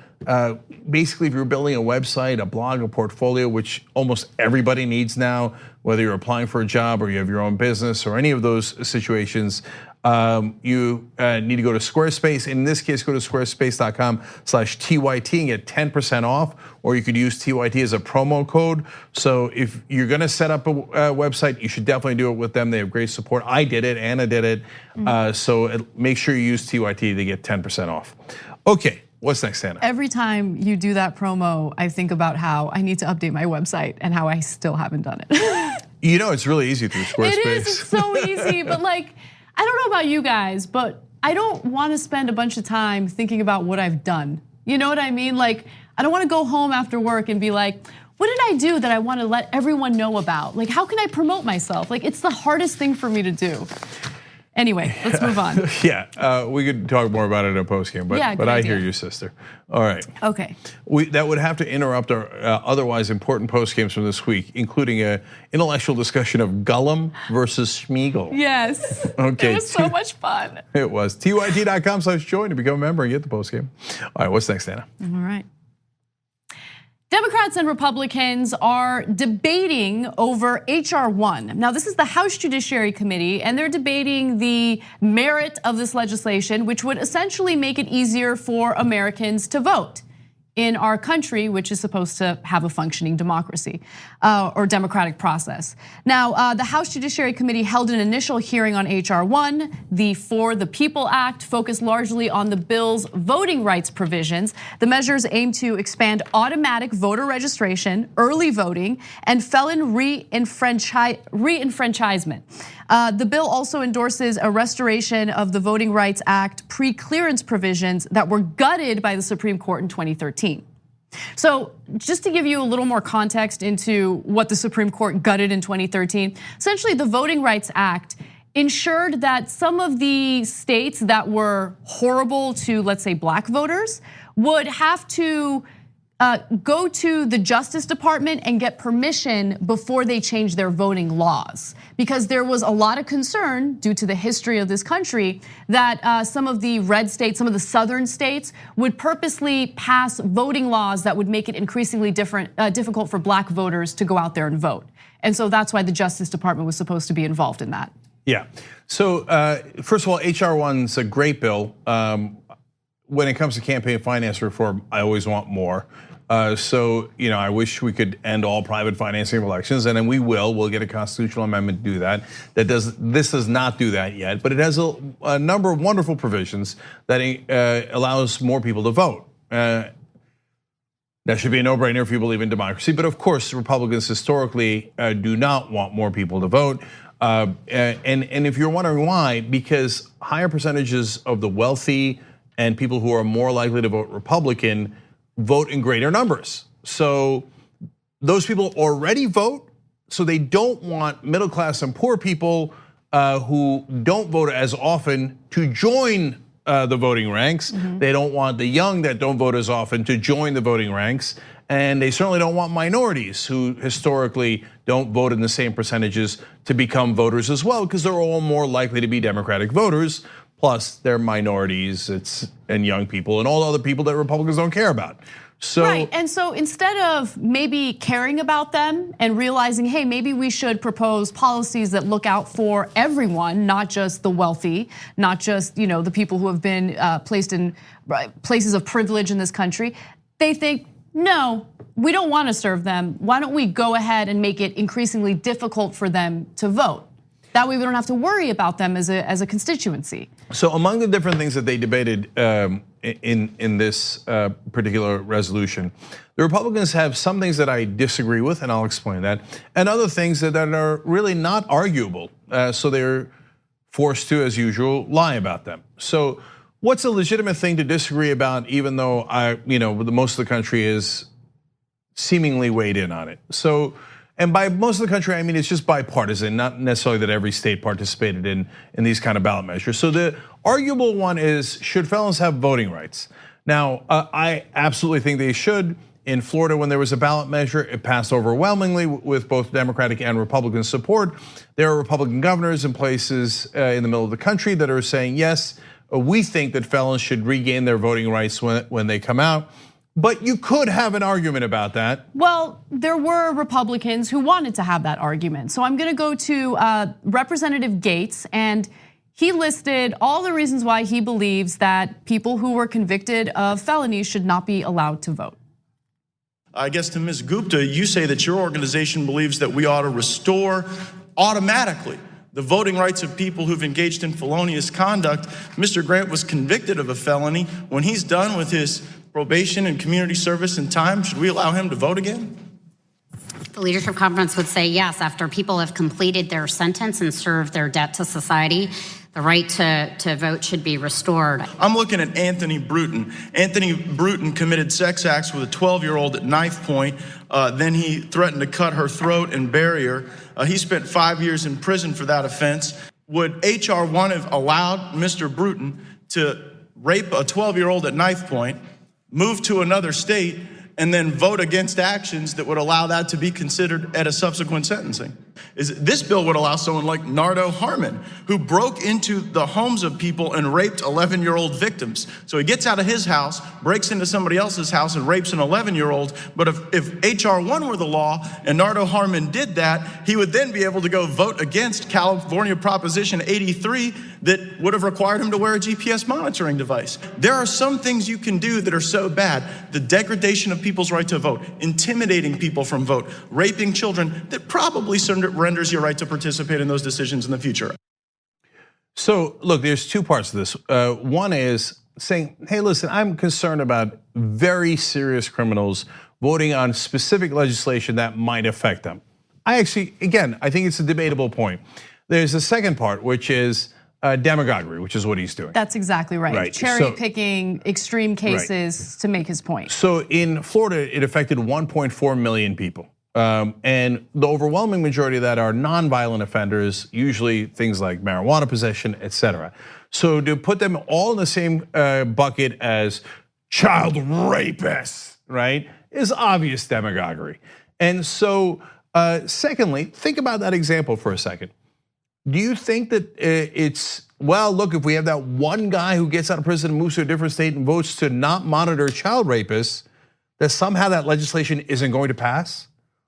Basically, if you're building a website, a blog, a portfolio, which almost everybody needs now, whether you're applying for a job or you have your own business or any of those situations, You need to go to Squarespace. In this case, go to squarespace.com/TYT and get 10% off, or you could use TYT as a promo code. So if you're gonna set up a website, you should definitely do it with them. They have great support. I did it, Anna did it. So make sure you use TYT to get 10% off. Okay, what's next, Anna? Every time you do that promo, I think about how I need to update my website and how I still haven't done it. You know, it's really easy through Squarespace. It is, it's so easy, but like, I don't know about you guys, but I don't want to spend a bunch of time thinking about what I've done. You know what I mean? Like, I don't want to go home after work and be like, what did I do that I want to let everyone know about? Like, how can I promote myself? Like, it's the hardest thing for me to do. Anyway, let's move on. Yeah, we could talk more about it in a post game, but I hear you, sister. All right. Okay. That would have to interrupt our otherwise important post games from this week, including an intellectual discussion of Gollum versus Schmeagol. Yes. Okay. It was so much fun. It was. TYT.com/join to become a member and get the post game. All right, what's next, Anna? All right. Democrats and Republicans are debating over HR 1. Now, this is the House Judiciary Committee, and they're debating the merit of this legislation, which would essentially make it easier for Americans to vote in our country, which is supposed to have a functioning democracy or democratic process. Now, the House Judiciary Committee held an initial hearing on HR 1. The For the People Act focused largely on the bill's voting rights provisions. The measures aim to expand automatic voter registration, early voting, and felon re-enfranchisement. The bill also endorses a restoration of the Voting Rights Act pre-clearance provisions that were gutted by the Supreme Court in 2013. So just to give you a little more context into what the Supreme Court gutted in 2013, essentially the Voting Rights Act ensured that some of the states that were horrible to, let's say, black voters would have to go to the Justice Department and get permission before they change their voting laws. Because there was a lot of concern due to the history of this country that some of the red states, some of the southern states would purposely pass voting laws that would make it increasingly difficult for black voters to go out there and vote. And so that's why the Justice Department was supposed to be involved in that. Yeah, so first of all, HR 1's a great bill. When it comes to campaign finance reform, I always want more. So, I wish we could end all private financing of elections, and then we will. We'll get a constitutional amendment to do that. This does not do that yet, but it has a number of wonderful provisions that allows more people to vote. That should be a no-brainer if you believe in democracy. But of course, Republicans historically do not want more people to vote. And if you're wondering why, because higher percentages of the wealthy and people who are more likely to vote Republican vote in greater numbers. So those people already vote, so they don't want middle class and poor people who don't vote as often to join the voting ranks. They don't want the young that don't vote as often to join the voting ranks. And they certainly don't want minorities who historically don't vote in the same percentages to become voters as well, because they're all more likely to be Democratic voters. Plus, they're minorities, and young people, and all other people that Republicans don't care about. So, right, and so instead of maybe caring about them and realizing, hey, maybe we should propose policies that look out for everyone, not just the wealthy, not just the people who have been placed in places of privilege in this country, they think, no, we don't want to serve them. Why don't we go ahead and make it increasingly difficult for them to vote? That way we don't have to worry about them as a constituency. So among the different things that they debated in this particular resolution, the Republicans have some things that I disagree with, and I'll explain that, and other things that are really not arguable. So they're forced to, as usual, lie about them. So what's a legitimate thing to disagree about, even though most of the country is seemingly weighed in on it? So, and by most of the country, I mean it's just bipartisan, not necessarily that every state participated in these kind of ballot measures. So the arguable one is, should felons have voting rights? Now, I absolutely think they should. In Florida, when there was a ballot measure, it passed overwhelmingly with both Democratic and Republican support. There are Republican governors in places in the middle of the country that are saying, yes, we think that felons should regain their voting rights when they come out. But you could have an argument about that. Well, there were Republicans who wanted to have that argument. So I'm gonna go to Representative Gates, and he listed all the reasons why he believes that people who were convicted of felonies should not be allowed to vote. I guess to Ms. Gupta, you say that your organization believes that we ought to restore automatically the voting rights of people who've engaged in felonious conduct. Mr. Grant was convicted of a felony. When he's done with his probation and community service and time, should we allow him to vote again? The Leadership Conference would say yes. After people have completed their sentence and served their debt to society, the right to vote should be restored. I'm looking at Anthony Bruton. Anthony Bruton committed sex acts with a 12-year-old at knife point. Then he threatened to cut her throat and bury her. He spent 5 years in prison for that offense. Would H.R. 1 have allowed Mr. Bruton to rape a 12-year-old at knife point, move to another state, and then vote against actions that would allow that to be considered at a subsequent sentencing? This bill would allow someone like Nardo Harmon, who broke into the homes of people and raped 11-year-old victims. So he gets out of his house, breaks into somebody else's house and rapes an 11-year-old. But if H.R. 1 were the law and Nardo Harmon did that, he would then be able to go vote against California Proposition 83 that would have required him to wear a GPS monitoring device. There are some things you can do that are so bad, the degradation of people's right to vote, intimidating people from vote, raping children, that probably renders your right to participate in those decisions in the future. So look, there's two parts to this. One is saying, hey, listen, I'm concerned about very serious criminals voting on specific legislation that might affect them. I think it's a debatable point. There's a second part, which is demagoguery, which is what he's doing. That's exactly right. Cherry picking extreme cases to make his point. So in Florida, it affected 1.4 million people. And the overwhelming majority of that are nonviolent offenders, usually things like marijuana possession, etc. So to put them all in the same bucket as child rapists, right, is obvious demagoguery. And so secondly, think about that example for a second. Do you think that it's, well, look, if we have that one guy who gets out of prison and moves to a different state and votes to not monitor child rapists, that somehow that legislation isn't going to pass?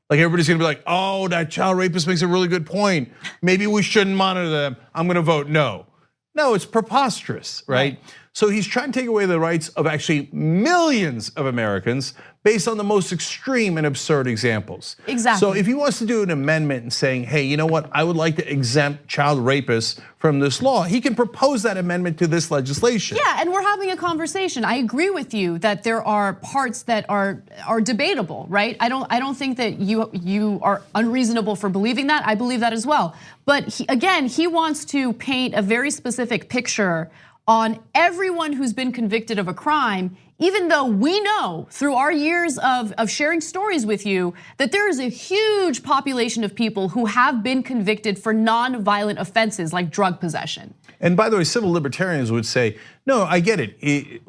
Like everybody's gonna be like, oh, that child rapist makes a really good point. Maybe we shouldn't monitor them. I'm gonna vote no. No, it's preposterous, right? So he's trying to take away the rights of actually millions of Americans based on the most extreme and absurd examples. Exactly. So if he wants to do an amendment and saying, hey, you know what, I would like to exempt child rapists from this law, he can propose that amendment to this legislation. Yeah, and we're having a conversation. I agree with you that there are parts that are debatable, right? I don't think that you are unreasonable for believing that. I believe that as well. But he wants to paint a very specific picture on everyone who's been convicted of a crime, even though we know through our years of sharing stories with you that there is a huge population of people who have been convicted for non-violent offenses like drug possession. And by the way, civil libertarians would say, no, I get it.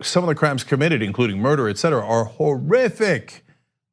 Some of the crimes committed, including murder, et cetera, are horrific.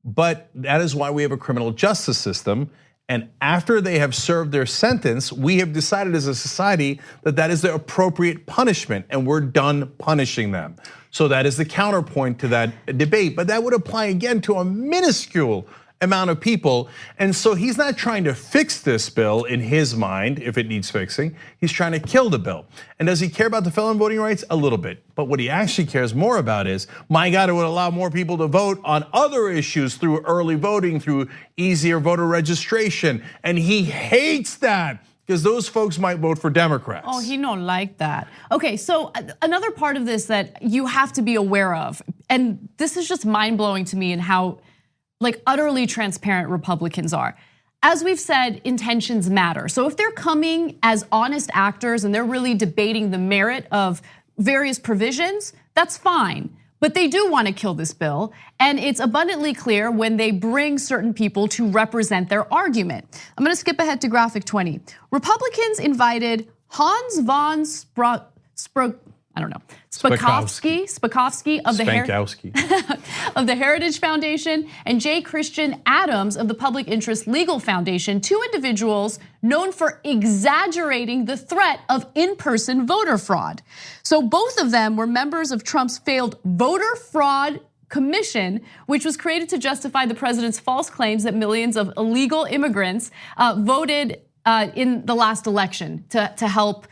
But that is why we have a criminal justice system. And after they have served their sentence, we have decided as a society that that is the appropriate punishment, and we're done punishing them. So that is the counterpoint to that debate. But that would apply again to a minuscule amount of people. And so he's not trying to fix this bill in his mind, if it needs fixing. He's trying to kill the bill. And does he care about the felon voting rights? A little bit. But what he actually cares more about is, my God, it would allow more people to vote on other issues through early voting, through easier voter registration. And he hates that, because those folks might vote for Democrats. Oh, he don't like that. Okay, so another part of this that you have to be aware of, and this is just mind-blowing to me in how utterly transparent Republicans are. As we've said, intentions matter. So if they're coming as honest actors and they're really debating the merit of various provisions, that's fine. But they do want to kill this bill, and it's abundantly clear when they bring certain people to represent their argument. I'm gonna skip ahead to graphic 20. Republicans invited Hans von Spakovsky of the Heritage Foundation and J. Christian Adams of the Public Interest Legal Foundation, two individuals known for exaggerating the threat of in-person voter fraud. So both of them were members of Trump's failed voter fraud commission, which was created to justify the president's false claims that millions of illegal immigrants voted in the last election to help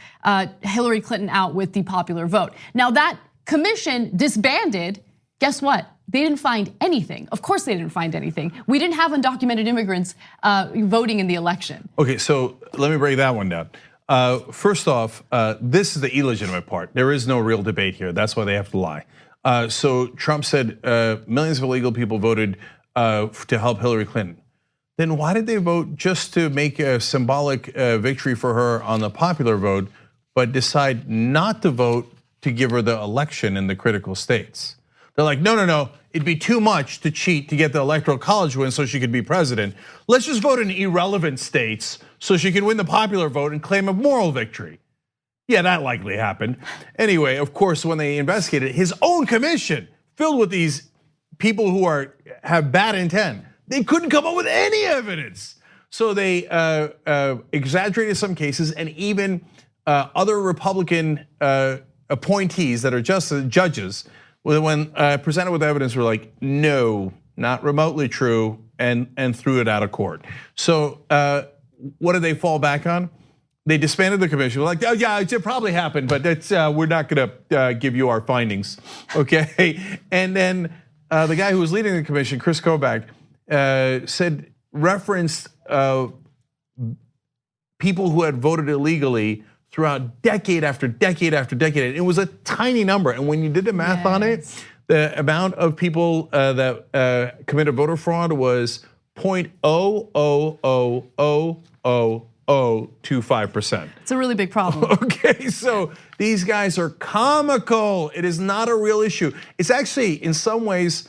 Hillary Clinton out with the popular vote. Now that commission disbanded, guess what? They didn't find anything. Of course they didn't find anything. We didn't have undocumented immigrants voting in the election. Okay, so let me break that one down. First off, this is the illegitimate part. There is no real debate here. That's why they have to lie. So Trump said millions of illegal people voted to help Hillary Clinton. Then why did they vote just to make a symbolic victory for her on the popular vote, but decide not to vote to give her the election in the critical states? They're like, no, it'd be too much to cheat to get the electoral college win so she could be president. Let's just vote in irrelevant states so she can win the popular vote and claim a moral victory. Yeah, that likely happened. Anyway, of course, when they investigated his own commission filled with these people who have bad intent, they couldn't come up with any evidence. So they exaggerated some cases, and even other Republican appointees that are just judges, when presented with evidence, were like, no, not remotely true, and threw it out of court. So what did they fall back on? They disbanded the commission. They're like, oh yeah, it probably happened, but we're not gonna give you our findings, okay? And then the guy who was leading the commission, Chris Kobach, referenced people who had voted illegally throughout decade after decade after decade. It was a tiny number, and when you did the math on it, the amount of people that committed voter fraud was 0.0000025%. It's a really big problem. Okay, so these guys are comical. It is not a real issue. It's actually, in some ways,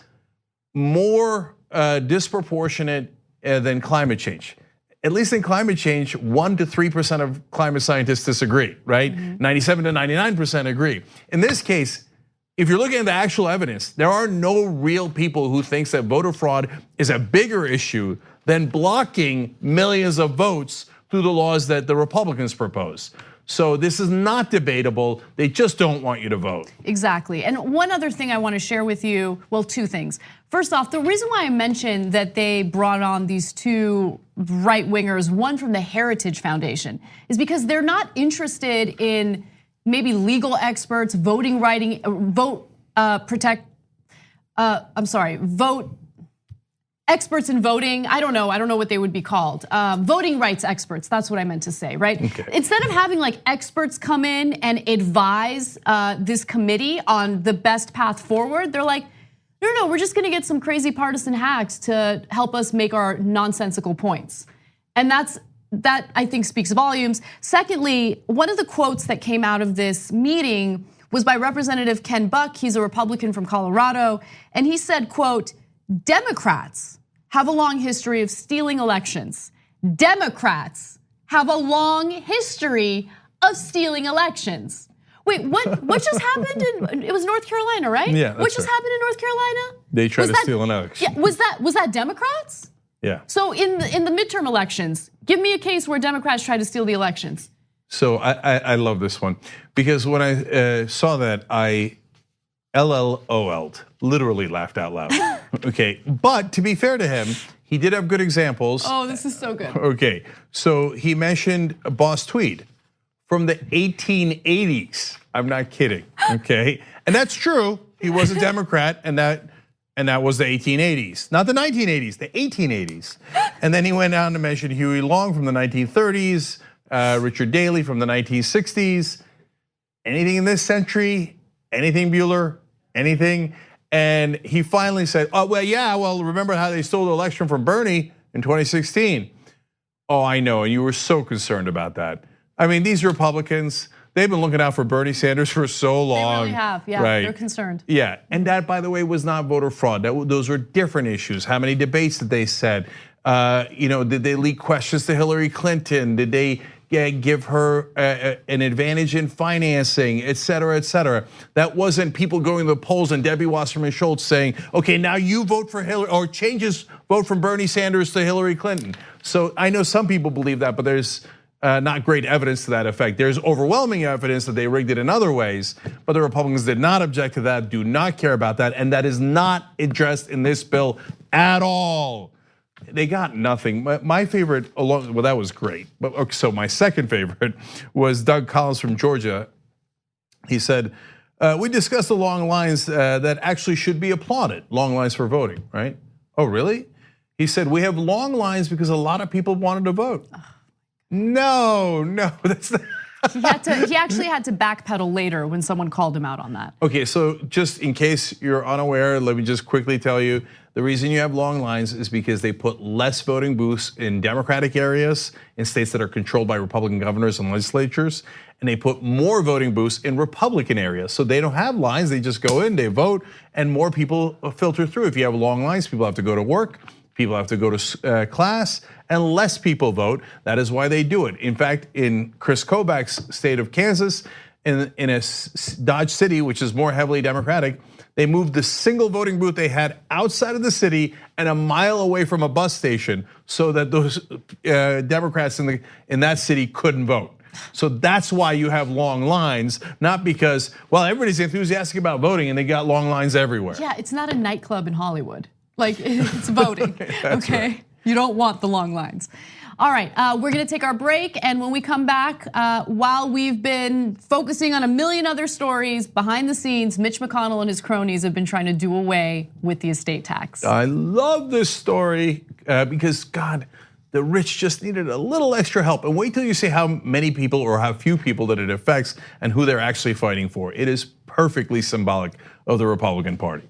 more disproportionate than climate change. At least in climate change, 1 to 3% of climate scientists disagree, right? 97 to 99% agree. In this case, if you're looking at the actual evidence, there are no real people who thinks that voter fraud is a bigger issue than blocking millions of votes through the laws that the Republicans propose. So this is not debatable. They just don't want you to vote. Exactly. And one other thing I want to share with you, well, two things. First off, the reason why I mentioned that they brought on these two right wingers, one from the Heritage Foundation, is because they're not interested in maybe legal experts, vote experts in voting. I don't know what they would be called. Voting rights experts, that's what I meant to say, right? Okay. Instead of having like experts come in and advise this committee on the best path forward, they're like, no, we're just gonna get some crazy partisan hacks to help us make our nonsensical points. And that I think speaks volumes. Secondly, one of the quotes that came out of this meeting was by Representative Ken Buck. He's a Republican from Colorado. And he said, quote, Democrats have a long history of stealing elections. Democrats have a long history of stealing elections. Wait, what just happened it was North Carolina, right? Yeah, that's what just right. happened in North Carolina? They tried to steal an election. Yeah, was that Democrats? Yeah. So in the midterm elections, give me a case where Democrats tried to steal the elections. So I love this one because when I saw that, I LLOL'd, literally laughed out loud. Okay, but to be fair to him, he did have good examples. Oh, this is so good. Okay, so he mentioned Boss Tweed from the 1880s. I'm not kidding, okay? And that's true, he was a Democrat, and that was the 1880s. Not the 1980s, the 1880s. And then he went on to mention Huey Long from the 1930s, Richard Daley from the 1960s. Anything in this century, anything Bueller, anything. And he finally said, oh, well, remember how they stole the election from Bernie in 2016? Oh, I know, and you were so concerned about that. I mean, these Republicans, they've been looking out for Bernie Sanders for so long. They really have, yeah, right? They're concerned. Yeah, and that, by the way, was not voter fraud. Those were different issues. How many debates did they set? Did they leak questions to Hillary Clinton? Did they give her an advantage in financing, et cetera, et cetera? That wasn't people going to the polls and Debbie Wasserman Schultz saying, okay, now you vote for Hillary, or changes vote from Bernie Sanders to Hillary Clinton. So I know some people believe that, but there's not great evidence to that effect. There's overwhelming evidence that they rigged it in other ways, but the Republicans did not object to that, do not care about that, and that is not addressed in this bill at all. they got nothing. My favorite, well, that was great. But okay, so my second favorite was Doug Collins from Georgia. He said, we discussed the long lines that actually should be applauded, long lines for voting, right? Oh, really? He said, we have long lines because a lot of people wanted to vote. No, that's not. He actually had to backpedal later when someone called him out on that. Okay, so just in case you're unaware, let me just quickly tell you, the reason you have long lines is because they put less voting booths in Democratic areas, in states that are controlled by Republican governors and legislatures, and they put more voting booths in Republican areas. So they don't have lines, they just go in, they vote, and more people filter through. If you have long lines, people have to go to work, people have to go to class, and less people vote. That is why they do it. In fact, in Chris Kobach's state of Kansas, in a Dodge City, which is more heavily Democratic, they moved the single voting booth they had outside of the city and a mile away from a bus station so that those Democrats in that city couldn't vote. So that's why you have long lines, not because, well, everybody's enthusiastic about voting and they got long lines everywhere. Yeah, it's not a nightclub in Hollywood. Like, it's voting, okay? Right. You don't want the long lines. All right, we're gonna take our break, and when we come back, while we've been focusing on a million other stories, behind the scenes, Mitch McConnell and his cronies have been trying to do away with the estate tax. I love this story because, God, the rich just needed a little extra help. And wait till you see how many people or how few people that it affects and who they're actually fighting for. It is perfectly symbolic of the Republican Party.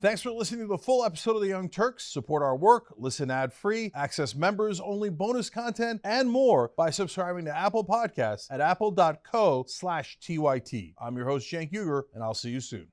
Thanks for listening to the full episode of The Young Turks. Support our work, listen ad-free, access members-only bonus content, and more by subscribing to Apple Podcasts at apple.co/TYT. I'm your host, Cenk Uygur, and I'll see you soon.